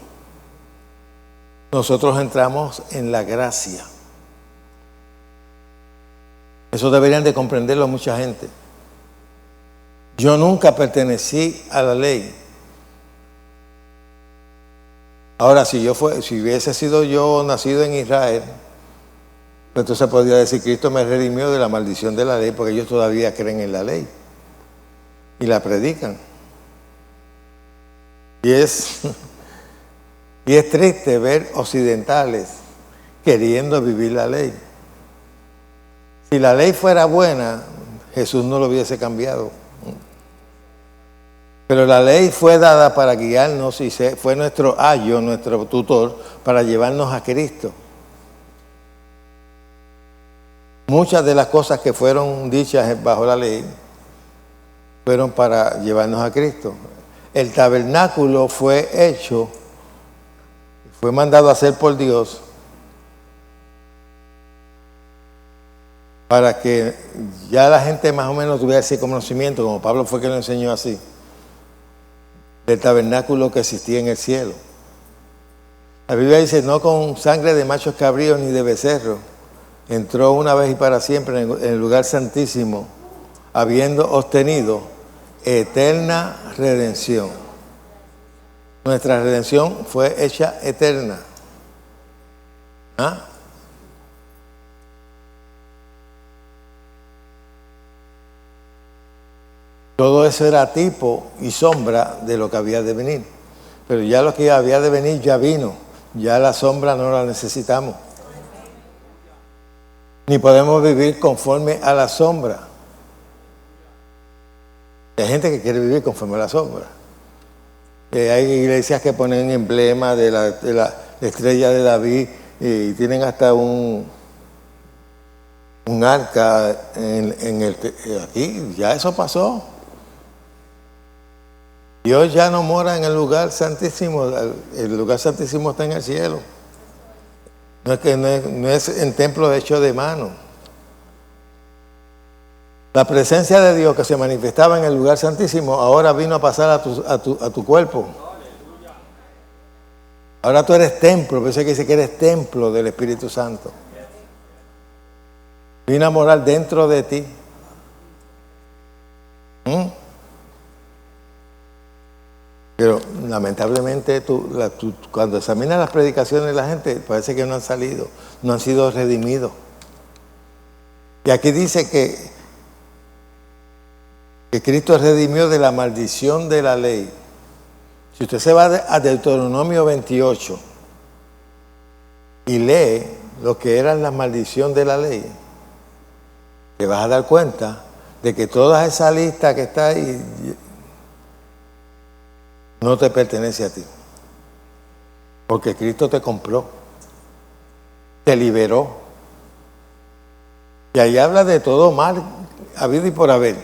Nosotros entramos en la gracia. Eso deberían de comprenderlo mucha gente. Yo nunca pertenecí a la ley. Ahora, si hubiese sido yo nacido en Israel, pues entonces podría decir, Cristo me redimió de la maldición de la ley, porque ellos todavía creen en la ley y la predican. Y es triste ver occidentales queriendo vivir la ley. Si la ley fuera buena, Jesús no lo hubiese cambiado. Pero la ley fue dada para guiarnos y fue nuestro ayo, nuestro tutor, para llevarnos a Cristo. Muchas de las cosas que fueron dichas bajo la ley fueron para llevarnos a Cristo. El tabernáculo fue hecho, fue mandado a hacer por Dios para que ya la gente más o menos tuviera ese conocimiento, como Pablo fue que lo enseñó así, del tabernáculo que existía en el cielo. La Biblia dice, no con sangre de machos cabríos ni de becerros, entró una vez y para siempre en el lugar santísimo, habiendo obtenido eterna redención. Nuestra redención fue hecha eterna. Todo eso era tipo y sombra de lo que había de venir. Pero ya lo que había de venir ya vino. Ya la sombra no la necesitamos. Ni podemos vivir conforme a la sombra. Hay gente que quiere vivir conforme a la sombra. Hay iglesias que ponen emblema de la estrella de David y tienen hasta un arca aquí. Ya eso pasó. Dios ya no mora en el lugar santísimo. El lugar santísimo está en el cielo. No es en templo hecho de mano. La presencia de Dios que se manifestaba en el lugar santísimo ahora vino a pasar a tu cuerpo. Ahora tú eres templo, por eso es que dice que eres templo del Espíritu Santo. Vino a morar dentro de ti. Pero lamentablemente cuando examinas las predicaciones de la gente, parece que no han salido, no han sido redimidos. Y aquí dice que Cristo redimió de la maldición de la ley. Si usted se va a Deuteronomio 28 y lee lo que era la maldición de la ley, te vas a dar cuenta de que toda esa lista que está ahí no te pertenece a ti. Porque Cristo te compró, te liberó. Y ahí habla de todo mal habido y por haber.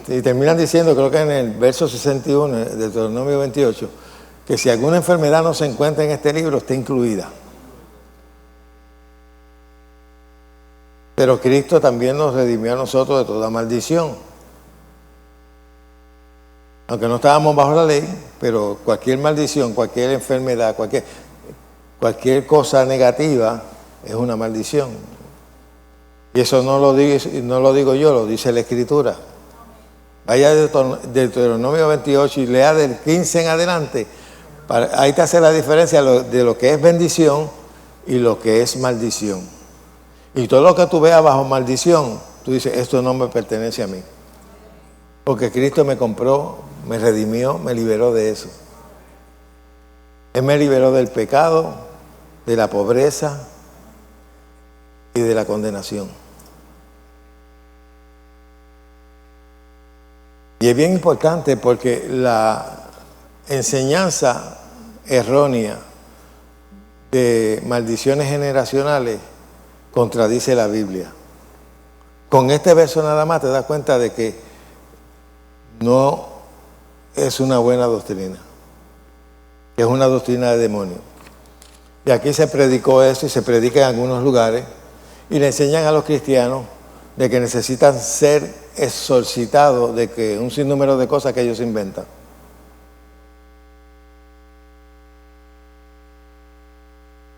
Y terminan diciendo, creo que en el verso 61 de Deuteronomio 28, que si alguna enfermedad no se encuentra en este libro, está incluida. Pero Cristo también nos redimió a nosotros de toda maldición. Aunque no estábamos bajo la ley, pero cualquier maldición, cualquier enfermedad, cualquier cosa negativa es una maldición. Y eso no lo digo yo, lo dice la Escritura. Vaya a Deuteronomio 28 y lea del 15 en adelante. Ahí te hace la diferencia de lo que es bendición y lo que es maldición. Y todo lo que tú veas bajo maldición, tú dices, esto no me pertenece a mí. Porque Cristo me compró, me redimió, me liberó de eso. Él me liberó del pecado, de la pobreza y de la condenación. Y es bien importante porque la enseñanza errónea de maldiciones generacionales contradice la Biblia. Con este verso nada más te das cuenta de que no es una buena doctrina, es una doctrina de demonio. Y aquí se predicó eso y se predica en algunos lugares y le enseñan a los cristianos de que necesitan ser exorcitados de que un sinnúmero de cosas que ellos inventan.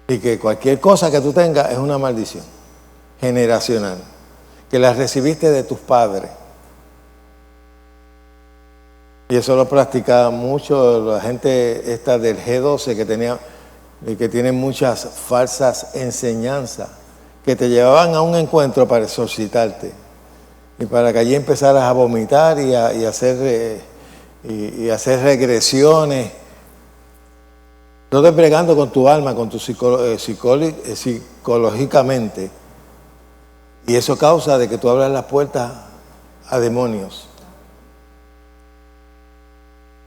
Y que cualquier cosa que tú tengas es una maldición generacional, que la recibiste de tus padres. Y eso lo practicaba mucho la gente esta del G12 que tiene muchas falsas enseñanzas que te llevaban a un encuentro para exorcitarte y para que allí empezaras a vomitar y hacer regresiones. Todo es bregando con tu alma, con tu psicológicamente. Y eso causa de que tú abras las puertas a demonios.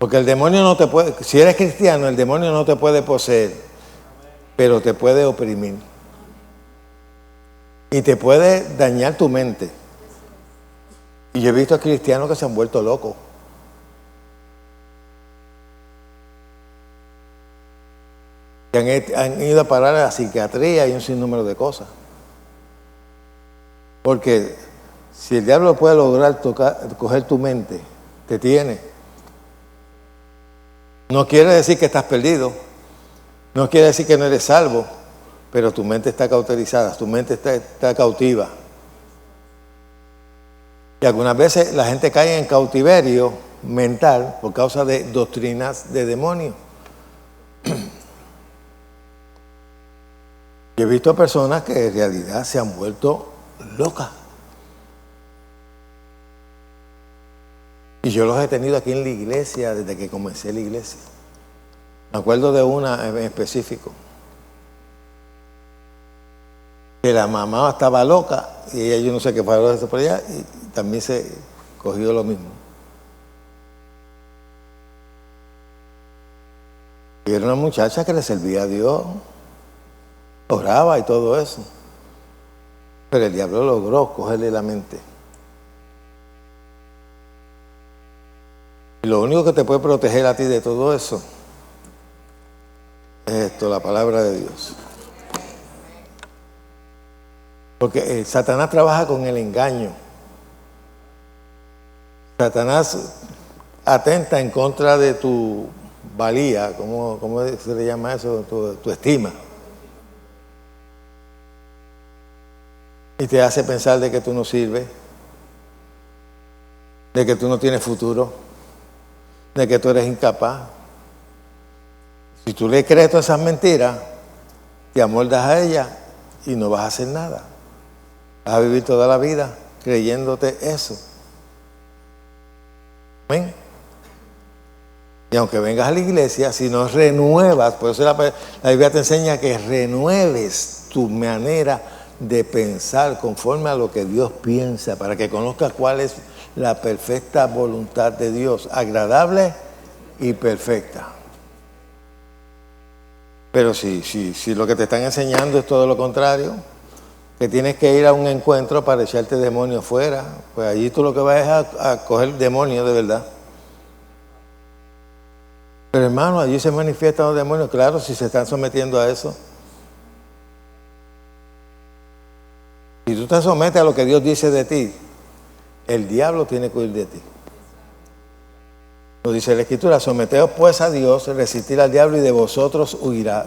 Porque el demonio no te puede, si eres cristiano, el demonio no te puede poseer, pero te puede oprimir. Y te puede dañar tu mente. Y yo he visto a cristianos que se han vuelto locos. Que han ido a parar a la psiquiatría y un sinnúmero de cosas. Porque si el diablo puede lograr coger tu mente, te tiene. No quiere decir que estás perdido. No quiere decir que no eres salvo. Pero tu mente está cauterizada, tu mente está cautiva. Y algunas veces la gente cae en cautiverio mental por causa de doctrinas de demonios. Yo he visto personas que en realidad se han vuelto locas. Y yo los he tenido aquí en la iglesia desde que comencé la iglesia. Me acuerdo de una en específico. Que la mamá estaba loca y ella, yo no sé qué pasó eso por allá, y también se cogió lo mismo. Y era una muchacha que le servía a Dios, oraba y todo eso. Pero el diablo logró cogerle la mente. Y lo único que te puede proteger a ti de todo eso es esto, la palabra de Dios. Porque Satanás trabaja con el engaño. Satanás atenta en contra de tu valía, ¿cómo se le llama eso? Tu estima. Y te hace pensar de que tú no sirves, de que tú no tienes futuro, de que tú eres incapaz. Si tú le crees todas esas mentiras, te amoldas a ella y no vas a hacer nada. Vas a vivir toda la vida creyéndote eso. ¿Ven? Y aunque vengas a la iglesia, si no renuevas, por eso la Biblia te enseña que renueves tu manera de pensar conforme a lo que Dios piensa, para que conozcas cuál es la perfecta voluntad de Dios, agradable y perfecta. Pero si lo que te están enseñando es todo lo contrario, que tienes que ir a un encuentro para echarte demonios fuera, pues allí tú lo que vas es a coger demonios de verdad. Pero hermano, allí se manifiestan los demonios, claro, si se están sometiendo a eso. Si tú te sometes a lo que Dios dice de ti, el diablo tiene que huir de ti. Lo dice la Escritura: someteos pues a Dios, resistir al diablo y de vosotros huirá.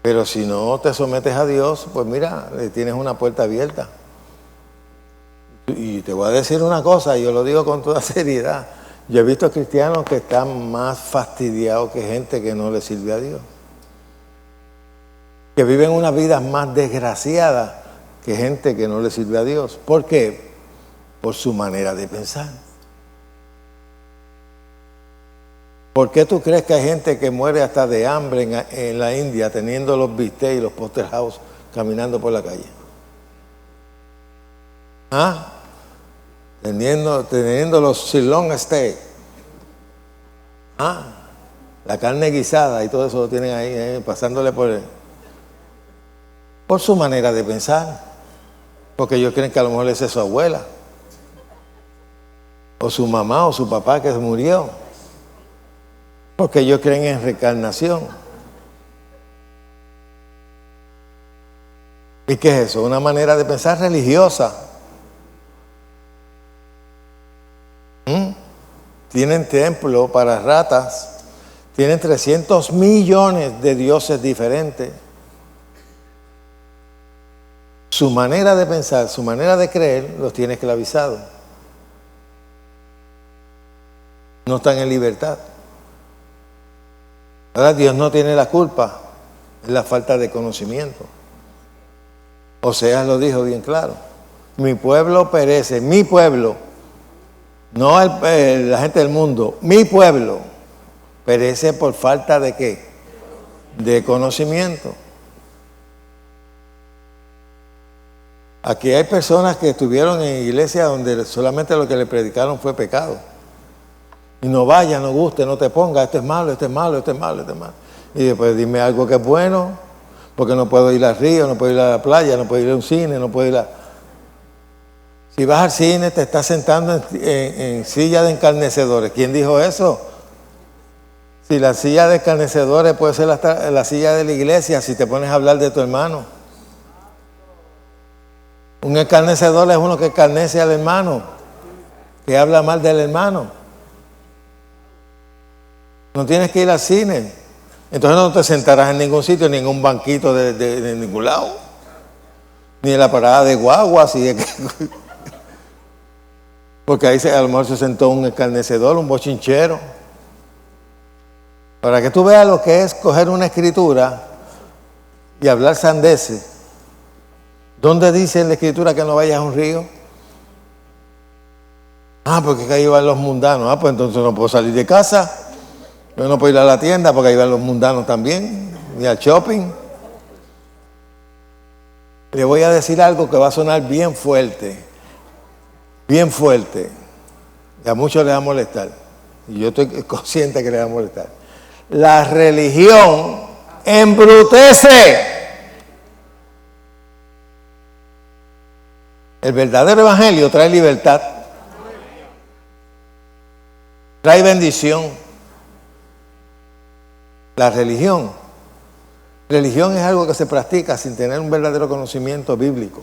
Pero si no te sometes a Dios, pues mira, tienes una puerta abierta. Y te voy a decir una cosa, y yo lo digo con toda seriedad. Yo he visto cristianos que están más fastidiados que gente que no le sirve a Dios. Que viven una vida más desgraciada que gente que no le sirve a Dios. ¿Por qué? Por su manera de pensar. ¿Por qué tú crees que hay gente que muere hasta de hambre en la India teniendo los bistecs y los Poster House caminando por la calle? ¿Ah? Teniendo los sirloin steak. ¿Ah? La carne guisada y todo eso lo tienen ahí, pasándole por su manera de pensar. Porque ellos creen que a lo mejor esa es su abuela, o su mamá, o su papá que se murió. Porque ellos creen en reencarnación. ¿Y qué es eso? Una manera de pensar religiosa. Tienen templo para ratas. Tienen 300 millones de dioses diferentes. Su manera de pensar, su manera de creer, los tiene esclavizados. No están en libertad. Ahora, Dios no tiene la culpa, es la falta de conocimiento. Oseas lo dijo bien claro: mi pueblo perece, mi pueblo, no la gente del mundo, mi pueblo perece por falta de ¿qué? De conocimiento. Aquí hay personas que estuvieron en iglesias donde solamente lo que le predicaron fue pecado. Y no vaya, no guste, no te ponga, esto es malo, esto es malo, esto es malo, esto es malo. Y después dime algo que es bueno, porque no puedo ir al río, no puedo ir a la playa, no puedo ir a un cine, no puedo ir a... Si vas al cine te estás sentando en silla de escarnecedores. ¿Quién dijo eso? Si la silla de escarnecedores puede ser la silla de la iglesia, si te pones a hablar de tu hermano. Un escarnecedor es uno que escarnece al hermano, que habla mal del hermano. No tienes que ir al cine. Entonces no te sentarás en ningún sitio, en ningún banquito de ningún lado. Ni en la parada de guaguas. Porque ahí a lo mejor se sentó un escarnecedor, un bochinchero. Para que tú veas lo que es coger una escritura y hablar sandeces. ¿Dónde dice en la escritura que no vayas a un río? Porque ahí van los mundanos. Pues entonces no puedo salir de casa. Yo no puedo ir a la tienda porque ahí van los mundanos también, ni al shopping. Le voy a decir algo que va a sonar bien fuerte, y a muchos les va a molestar, y yo estoy consciente que les va a molestar. La religión embrutece. El verdadero evangelio trae libertad, trae bendición. La religión es algo que se practica sin tener un verdadero conocimiento bíblico.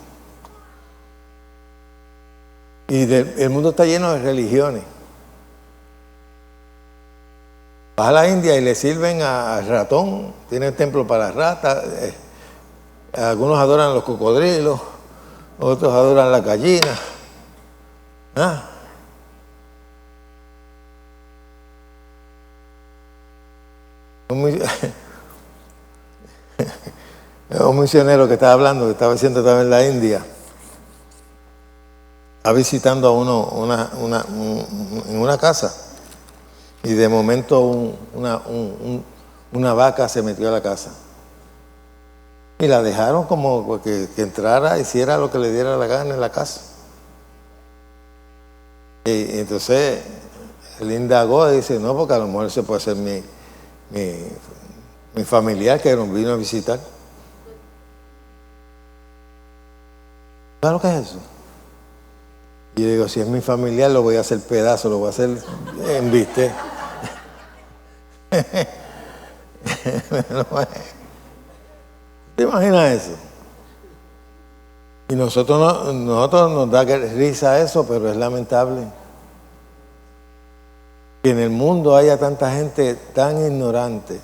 Y el mundo está lleno de religiones. Vas a la India y le sirven al ratón, tienen templo para ratas, algunos adoran los cocodrilos, otros adoran las gallinas. Un misionero que estaba hablando, que estaba haciendo también en la India, estaba visitando a uno en una casa y de momento una vaca se metió a la casa y la dejaron como que entrara, hiciera lo que le diera la gana en la casa. Y entonces él indagó y dice, no, porque a lo mejor ese puede ser mi familiar que nos vino a visitar. ¿Sabes lo que es eso? Y yo digo, si es mi familiar, lo voy a hacer pedazo, lo voy a hacer en bistec. ¿Te imaginas eso? Y nosotros nos da risa eso, pero es lamentable que en el mundo haya tanta gente tan ignorante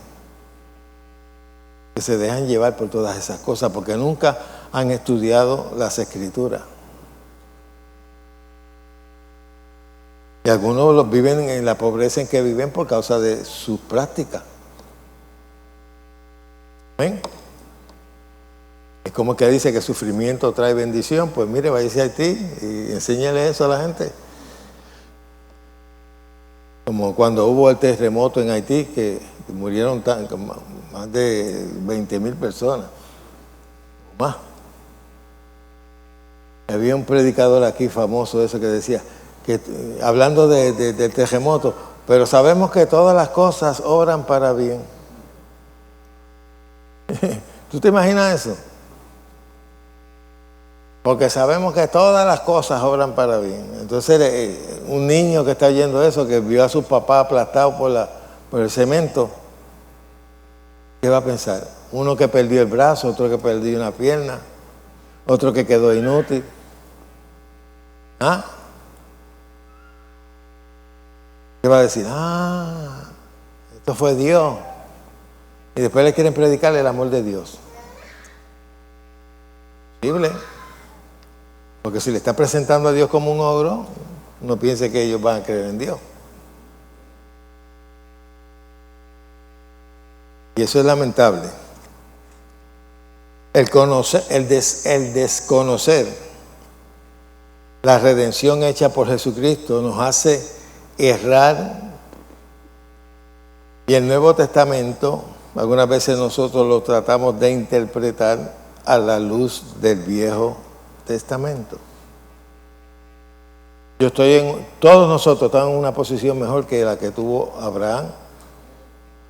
que se dejan llevar por todas esas cosas, porque nunca han estudiado las Escrituras. Y algunos los viven en la pobreza en que viven por causa de sus prácticas. ¿Ven? Es como que dice que sufrimiento trae bendición. Pues mire, váyase a Haití y enséñale eso a la gente. Como cuando hubo el terremoto en Haití, que murieron más de 20,000 personas. O más. Había un predicador aquí famoso de eso que decía, que hablando del terremoto, pero sabemos que todas las cosas obran para bien. ¿Tú te imaginas eso? Porque sabemos que todas las cosas obran para bien. Entonces, un niño que está oyendo eso, que vio a su papá aplastado por el cemento, ¿qué va a pensar? Uno que perdió el brazo, otro que perdió una pierna, otro que quedó inútil. ¿Ah? ¿Qué va a decir? Esto fue Dios. Y después le quieren predicar el amor de Dios. Posible. Porque si le está presentando a Dios como un ogro, no piense que ellos van a creer en Dios. Y eso es lamentable. El desconocer la redención hecha por Jesucristo nos hace errar. Y el Nuevo Testamento, algunas veces nosotros lo tratamos de interpretar a la luz del Viejo Testamento. Todos nosotros estamos en una posición mejor que la que tuvo Abraham,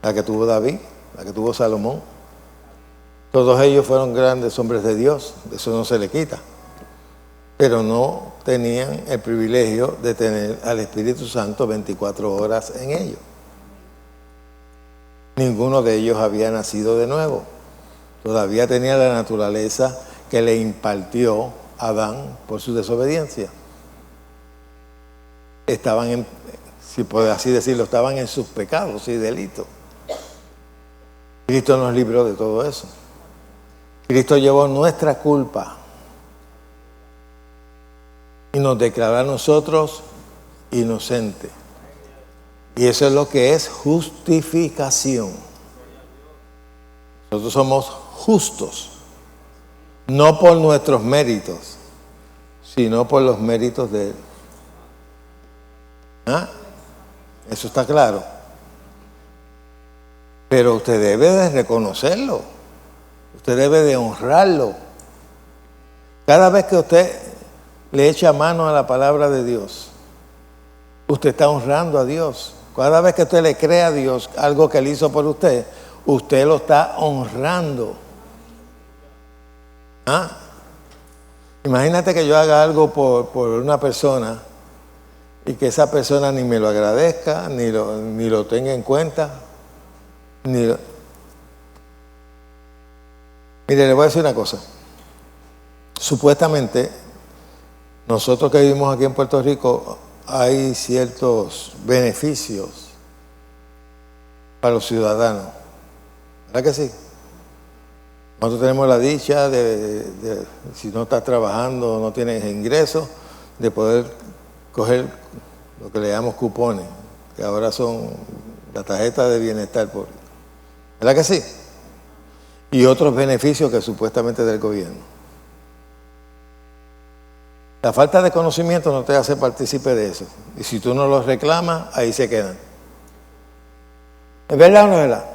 la que tuvo David, la que tuvo Salomón. Todos ellos fueron grandes hombres de Dios, eso no se le quita. Pero no tenían el privilegio de tener al Espíritu Santo 24 horas en ellos. Ninguno de ellos había nacido de nuevo. Todavía tenía la naturaleza que le impartió Adán por su desobediencia. Estaban si puedo así decirlo, estaban en sus pecados y delitos. Cristo nos libró de todo eso. Cristo llevó nuestra culpa y nos declaró a nosotros inocentes. Y eso es lo que es justificación. Nosotros somos justos, no por nuestros méritos, sino por los méritos de Él. Eso está claro. Pero usted debe de reconocerlo. Usted debe de honrarlo. Cada vez que usted le echa mano a la palabra de Dios, usted está honrando a Dios. Cada vez que usted le cree a Dios algo que Él hizo por usted, usted lo está honrando. Imagínate que yo haga algo por una persona y que esa persona ni me lo agradezca, ni lo tenga en cuenta. Mire, le voy a decir una cosa. Supuestamente, nosotros que vivimos aquí en Puerto Rico, hay ciertos beneficios para los ciudadanos. ¿Verdad que sí? Nosotros tenemos la dicha de si no estás trabajando, no tienes ingresos, de poder coger lo que le llamamos cupones, que ahora son la tarjeta de bienestar público. ¿Verdad que sí? Y otros beneficios que supuestamente del gobierno. La falta de conocimiento no te hace partícipe de eso. Y si tú no los reclamas, ahí se quedan. ¿Es verdad o no es verdad?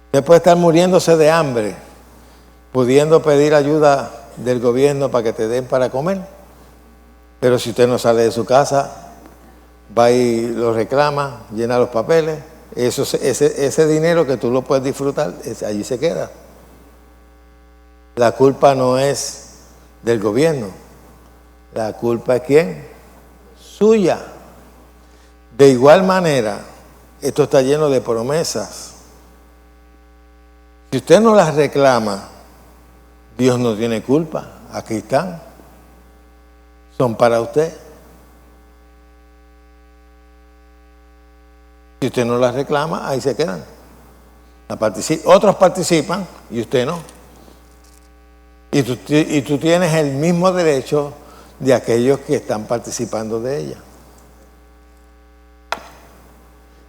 Usted puede estar muriéndose de hambre, pudiendo pedir ayuda del gobierno para que te den para comer. Pero si usted no sale de su casa, va y lo reclama, llena los papeles, ese dinero que tú lo puedes disfrutar, allí se queda. La culpa no es del gobierno. La culpa es ¿quién? Suya. De igual manera, esto está lleno de promesas. Si usted no las reclama, Dios no tiene culpa. Aquí están. Son para usted. Si usted no las reclama, ahí se quedan. Otros participan y usted no. Y tú tienes el mismo derecho de aquellos que están participando de ella.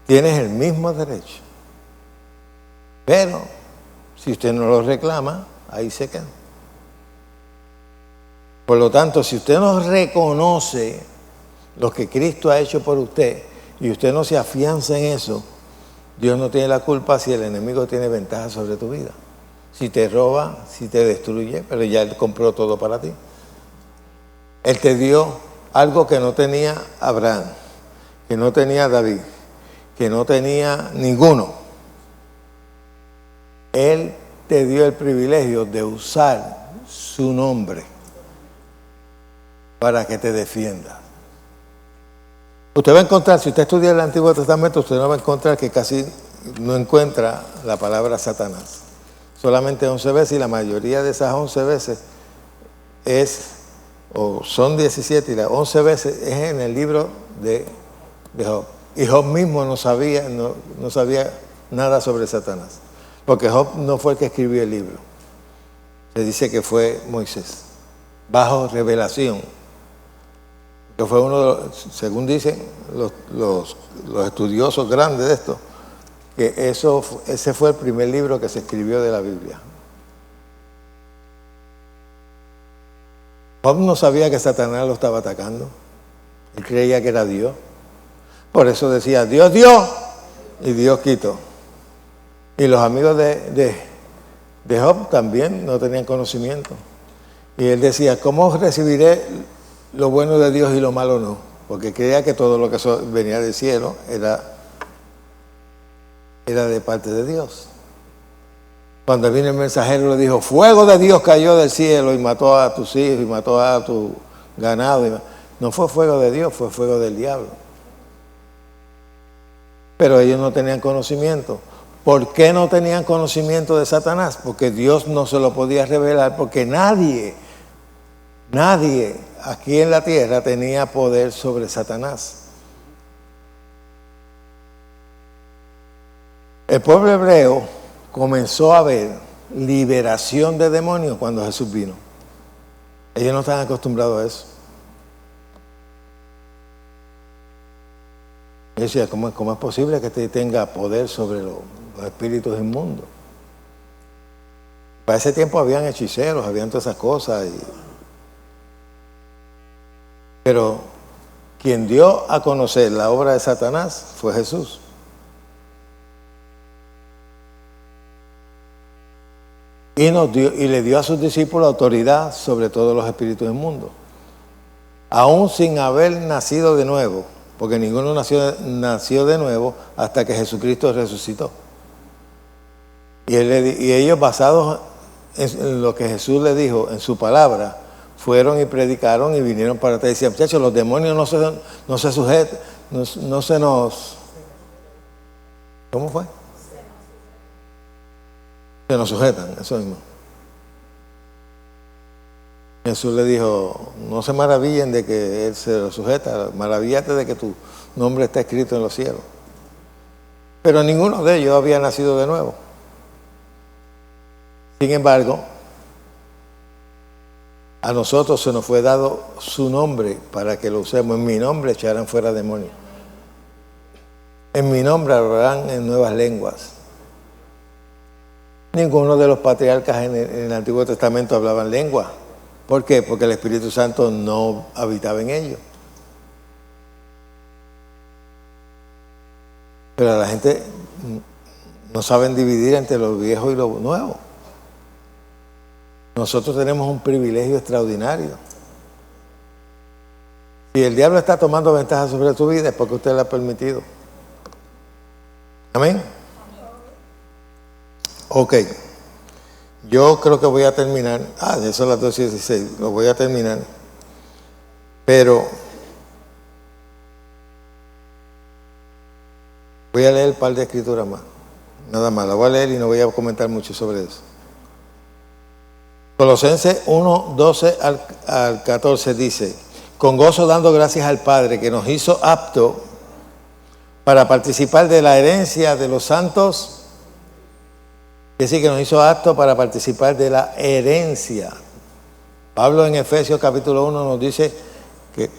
Tienes el mismo derecho. Pero si usted no lo reclama, ahí se queda. Por lo tanto, si usted no reconoce lo que Cristo ha hecho por usted y usted no se afianza en eso, Dios no tiene la culpa si el enemigo tiene ventaja sobre tu vida. Si te roba, si te destruye, pero ya Él compró todo para ti. Él te dio algo que no tenía Abraham, que no tenía David, que no tenía ninguno. Él te dio el privilegio de usar su nombre para que te defienda. Usted va a encontrar, si usted estudia el Antiguo Testamento, usted no va a encontrar que casi no encuentra la palabra Satanás. Solamente 11 veces, y la mayoría de esas 11 veces son 17, y las 11 veces es en el libro de Job. Y Job mismo no sabía nada sobre Satanás. Porque Job no fue el que escribió el libro. Se dice que fue Moisés, bajo revelación. Que fue según dicen los estudiosos grandes de esto, que ese fue el primer libro que se escribió de la Biblia. Job no sabía que Satanás lo estaba atacando. Él creía que era Dios. Por eso decía, Dios dio y Dios quitó. Y los amigos de Job también no tenían conocimiento. Y él decía, ¿cómo recibiré lo bueno de Dios y lo malo no? Porque creía que todo lo que venía del cielo era de parte de Dios. Cuando vino el mensajero le dijo, fuego de Dios cayó del cielo y mató a tus hijos y mató a tu ganado. No fue fuego de Dios, fue fuego del diablo. Pero ellos no tenían conocimiento. ¿Por qué no tenían conocimiento de Satanás? Porque Dios no se lo podía revelar, porque nadie aquí en la tierra tenía poder sobre Satanás. El pueblo hebreo comenzó a ver liberación de demonios cuando Jesús vino. Ellos no estaban acostumbrados a eso. Yo decía, ¿cómo es posible que usted tenga poder sobre los espíritus inmundos? Para ese tiempo habían hechiceros, habían todas esas cosas. Pero quien dio a conocer la obra de Satanás fue Jesús. Y le dio a sus discípulos autoridad sobre todos los espíritus inmundos. Aún sin haber nacido de nuevo, porque ninguno nació de nuevo hasta que Jesucristo resucitó. Y ellos, basados en lo que Jesús le dijo, en su palabra, fueron y predicaron y vinieron para atrás y decían, muchachos, los demonios no se sujetan, no se nos... ¿Cómo fue? Se nos sujetan, eso mismo. Jesús le dijo, no se maravillen de que Él se lo sujeta, maravíllate de que tu nombre está escrito en los cielos. Pero ninguno de ellos había nacido de nuevo. Sin embargo, a nosotros se nos fue dado su nombre para que lo usemos. En mi nombre echarán fuera demonios. En mi nombre hablarán en nuevas lenguas. Ninguno de los patriarcas en el Antiguo Testamento hablaban lengua. ¿Por qué? Porque el Espíritu Santo no habitaba en ellos. Pero la gente no saben dividir entre lo viejo y lo nuevo. Nosotros tenemos un privilegio extraordinario. Si el diablo está tomando ventaja sobre tu vida es porque usted le ha permitido. Amén. Ok. Yo creo que voy a terminar. Ya son las 2:16. Lo voy a terminar. Pero voy a leer un par de escrituras más. Nada más. La voy a leer y no voy a comentar mucho sobre eso. Colosenses 1:12 al 14 dice: con gozo dando gracias al Padre que nos hizo apto para participar de la herencia de los santos. Es decir, que nos hizo apto para participar de la herencia. Pablo en Efesios capítulo 1 nos dice que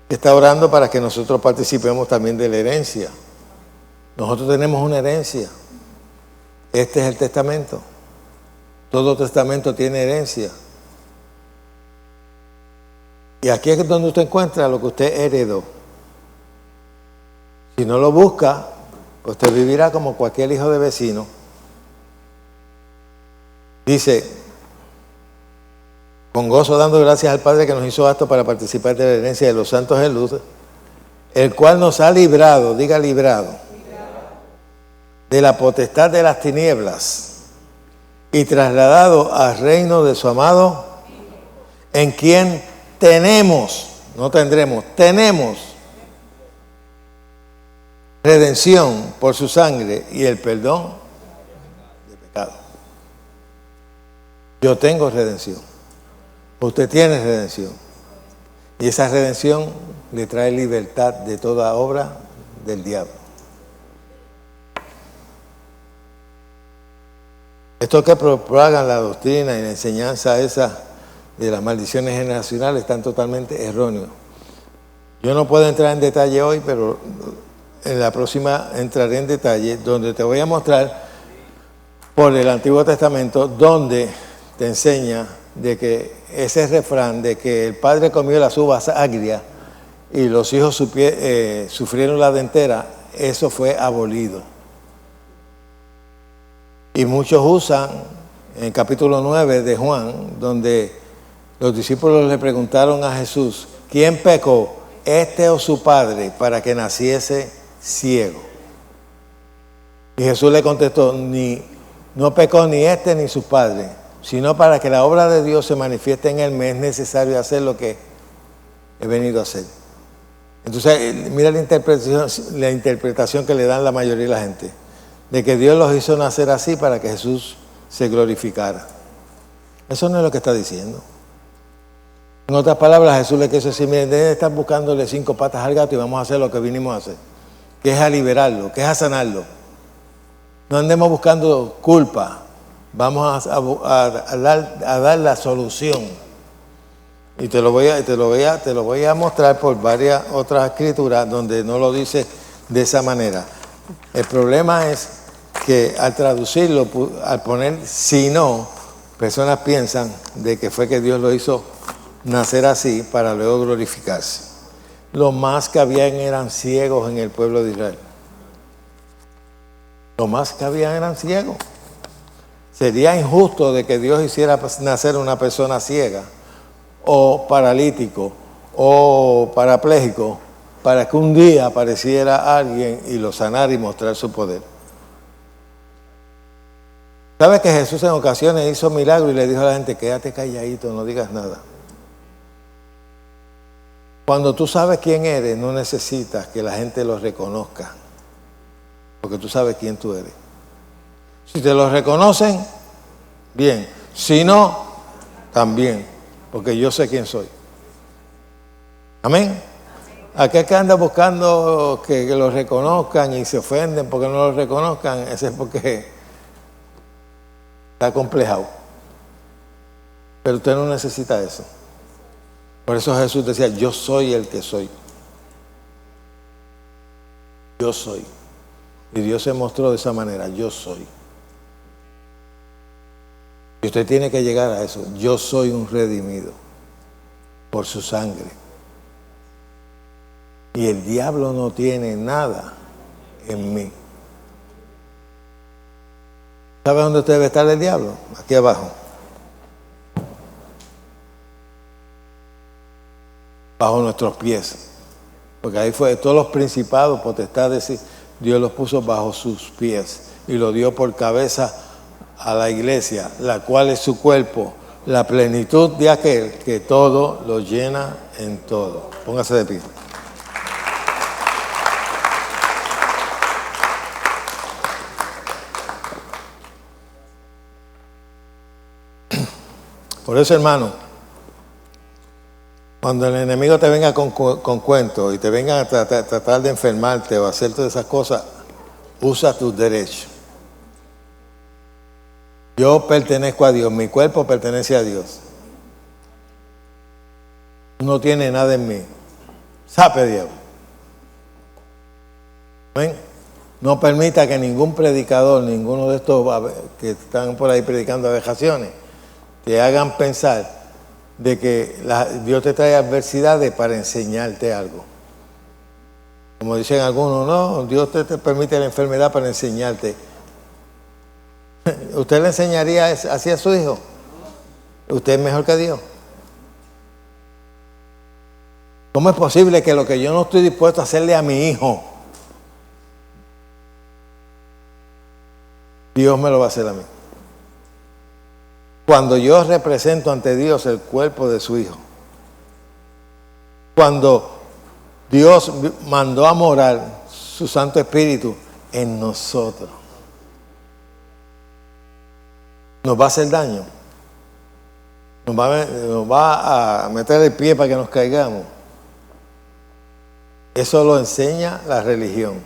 está orando para que nosotros participemos también de la herencia. Nosotros tenemos una herencia. Este es el testamento. Todo testamento tiene herencia. Y aquí es donde usted encuentra lo que usted heredó. Si no lo busca, usted vivirá como cualquier hijo de vecino. Dice: con gozo dando gracias al Padre que nos hizo apto para participar de la herencia de los santos en luz, el cual nos ha librado, diga librado, de la potestad de las tinieblas y trasladado al reino de su amado, en quien tenemos, no tendremos, tenemos redención por su sangre y el perdón de pecado. Yo tengo redención. Usted tiene redención. Y esa redención le trae libertad de toda obra del diablo. Estos que propagan la doctrina y la enseñanza esa de las maldiciones generacionales están totalmente erróneos. Yo no puedo entrar en detalle hoy, pero en la próxima entraré en detalle, donde te voy a mostrar por el Antiguo Testamento, donde te enseña de que ese refrán de que el padre comió las uvas agrias y los hijos sufrieron la dentera, eso fue abolido. Y muchos usan en el capítulo 9 de Juan, donde los discípulos le preguntaron a Jesús: ¿quién pecó, este o su padre, para que naciese ciego? Y Jesús le contestó: no pecó ni este ni sus padres, sino para que la obra de Dios se manifieste en él, me es necesario hacer lo que he venido a hacer. Entonces, mira la interpretación que le dan la mayoría de la gente, de que Dios los hizo nacer así para que Jesús se glorificara. Eso no es lo que está diciendo. En otras palabras, Jesús le quiso decir: miren, deben estar buscándole 5 patas al gato y vamos a hacer lo que vinimos a hacer, que es a liberarlo, que es a sanarlo. No andemos buscando culpa, vamos a dar la solución. Y te lo voy a mostrar por varias otras escrituras donde no lo dice de esa manera. El problema es que al traducirlo, al poner si no, personas piensan de que fue que Dios lo hizo nacer así para luego glorificarse. Los más que habían eran ciegos en el pueblo de Israel. Los más que habían eran ciegos. Sería injusto de que Dios hiciera nacer una persona ciega o paralítico o parapléjico para que un día apareciera alguien y lo sanara y mostrar su poder. ¿Sabes que Jesús en ocasiones hizo milagros y le dijo a la gente: quédate calladito, no digas nada? Cuando tú sabes quién eres, no necesitas que la gente lo reconozca, porque tú sabes quién tú eres. Si te lo reconocen, bien. Si no, también, porque yo sé quién soy. Amén. Aquel que anda buscando que lo reconozcan y se ofenden porque no lo reconozcan, ese es porque está acomplejado. Pero usted no necesita eso. Por eso Jesús decía: yo soy el que soy. Yo soy. Y Dios se mostró de esa manera: yo soy. Y usted tiene que llegar a eso. Yo soy un redimido por su sangre. Y el diablo no tiene nada en mí. ¿Sabe dónde usted debe estar el diablo? Aquí abajo. Bajo nuestros pies. Porque ahí fue todos los principados, potestades, Dios los puso bajo sus pies y lo dio por cabeza a la iglesia, la cual es su cuerpo, la plenitud de aquel que todo lo llena en todo. Póngase de pie. Por eso, hermano, cuando el enemigo te venga con cuentos y te venga a tratar de enfermarte o hacer todas esas cosas, usa tus derechos. Yo pertenezco a Dios, mi cuerpo pertenece a Dios. No tiene nada en mí. Sape, diablo. ¿Ven? No permita que ningún predicador, ninguno de estos que están por ahí predicando abejaciones, te hagan pensar de que Dios te trae adversidades para enseñarte algo. Como dicen algunos, no, Dios te permite la enfermedad para enseñarte. ¿Usted le enseñaría así a su hijo? ¿Usted es mejor que Dios? ¿Cómo es posible que lo que yo no estoy dispuesto a hacerle a mi hijo, Dios me lo va a hacer a mí? Cuando yo represento ante Dios el cuerpo de su Hijo, cuando Dios mandó a morar su Santo Espíritu en nosotros, nos va a hacer daño, nos va a meter el pie para que nos caigamos. Eso lo enseña la religión,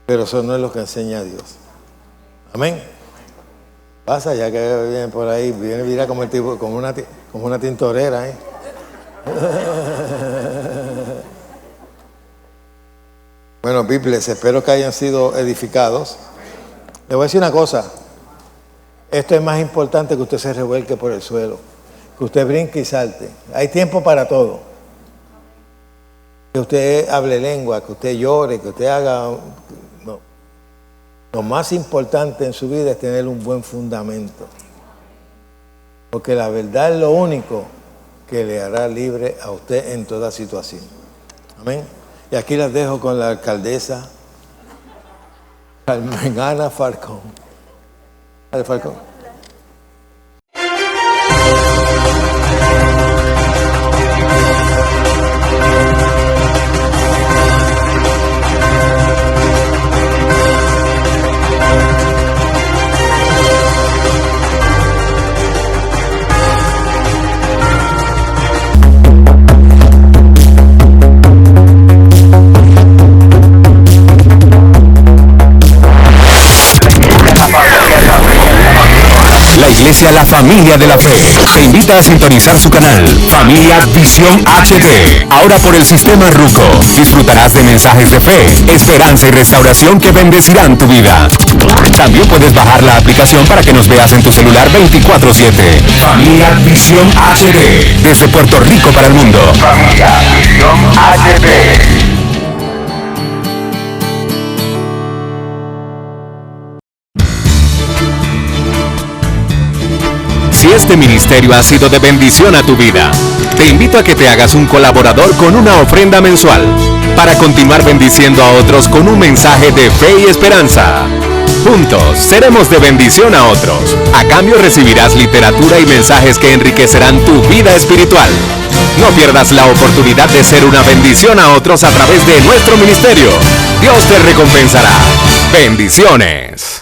pero eso no es lo que enseña Dios. Amén. Pasa, ya que viene por ahí, viene como el tipo, como una tintorera, ¿eh? Bueno, Biblis, espero que hayan sido edificados. Le voy a decir una cosa. Esto es más importante que usted se revuelque por el suelo, que usted brinque y salte. Hay tiempo para todo. Que usted hable lengua, que usted llore, que usted haga... No. Lo más importante en su vida es tener un buen fundamento. Porque la verdad es lo único que le hará libre a usted en toda situación. Amén. Y aquí las dejo con la alcaldesa Carmen Ana Falcón. Dale, Falcón. La Iglesia La Familia de la Fe te invita a sintonizar su canal Familia Visión HD. Ahora por el sistema Ruco disfrutarás de mensajes de fe, esperanza y restauración que bendecirán tu vida. También puedes bajar la aplicación para que nos veas en tu celular 24/7. Familia Visión HD. Desde Puerto Rico para el mundo. Familia Visión HD. Si este ministerio ha sido de bendición a tu vida, te invito a que te hagas un colaborador con una ofrenda mensual para continuar bendiciendo a otros con un mensaje de fe y esperanza. Juntos seremos de bendición a otros. A cambio recibirás literatura y mensajes que enriquecerán tu vida espiritual. No pierdas la oportunidad de ser una bendición a otros a través de nuestro ministerio. Dios te recompensará. Bendiciones.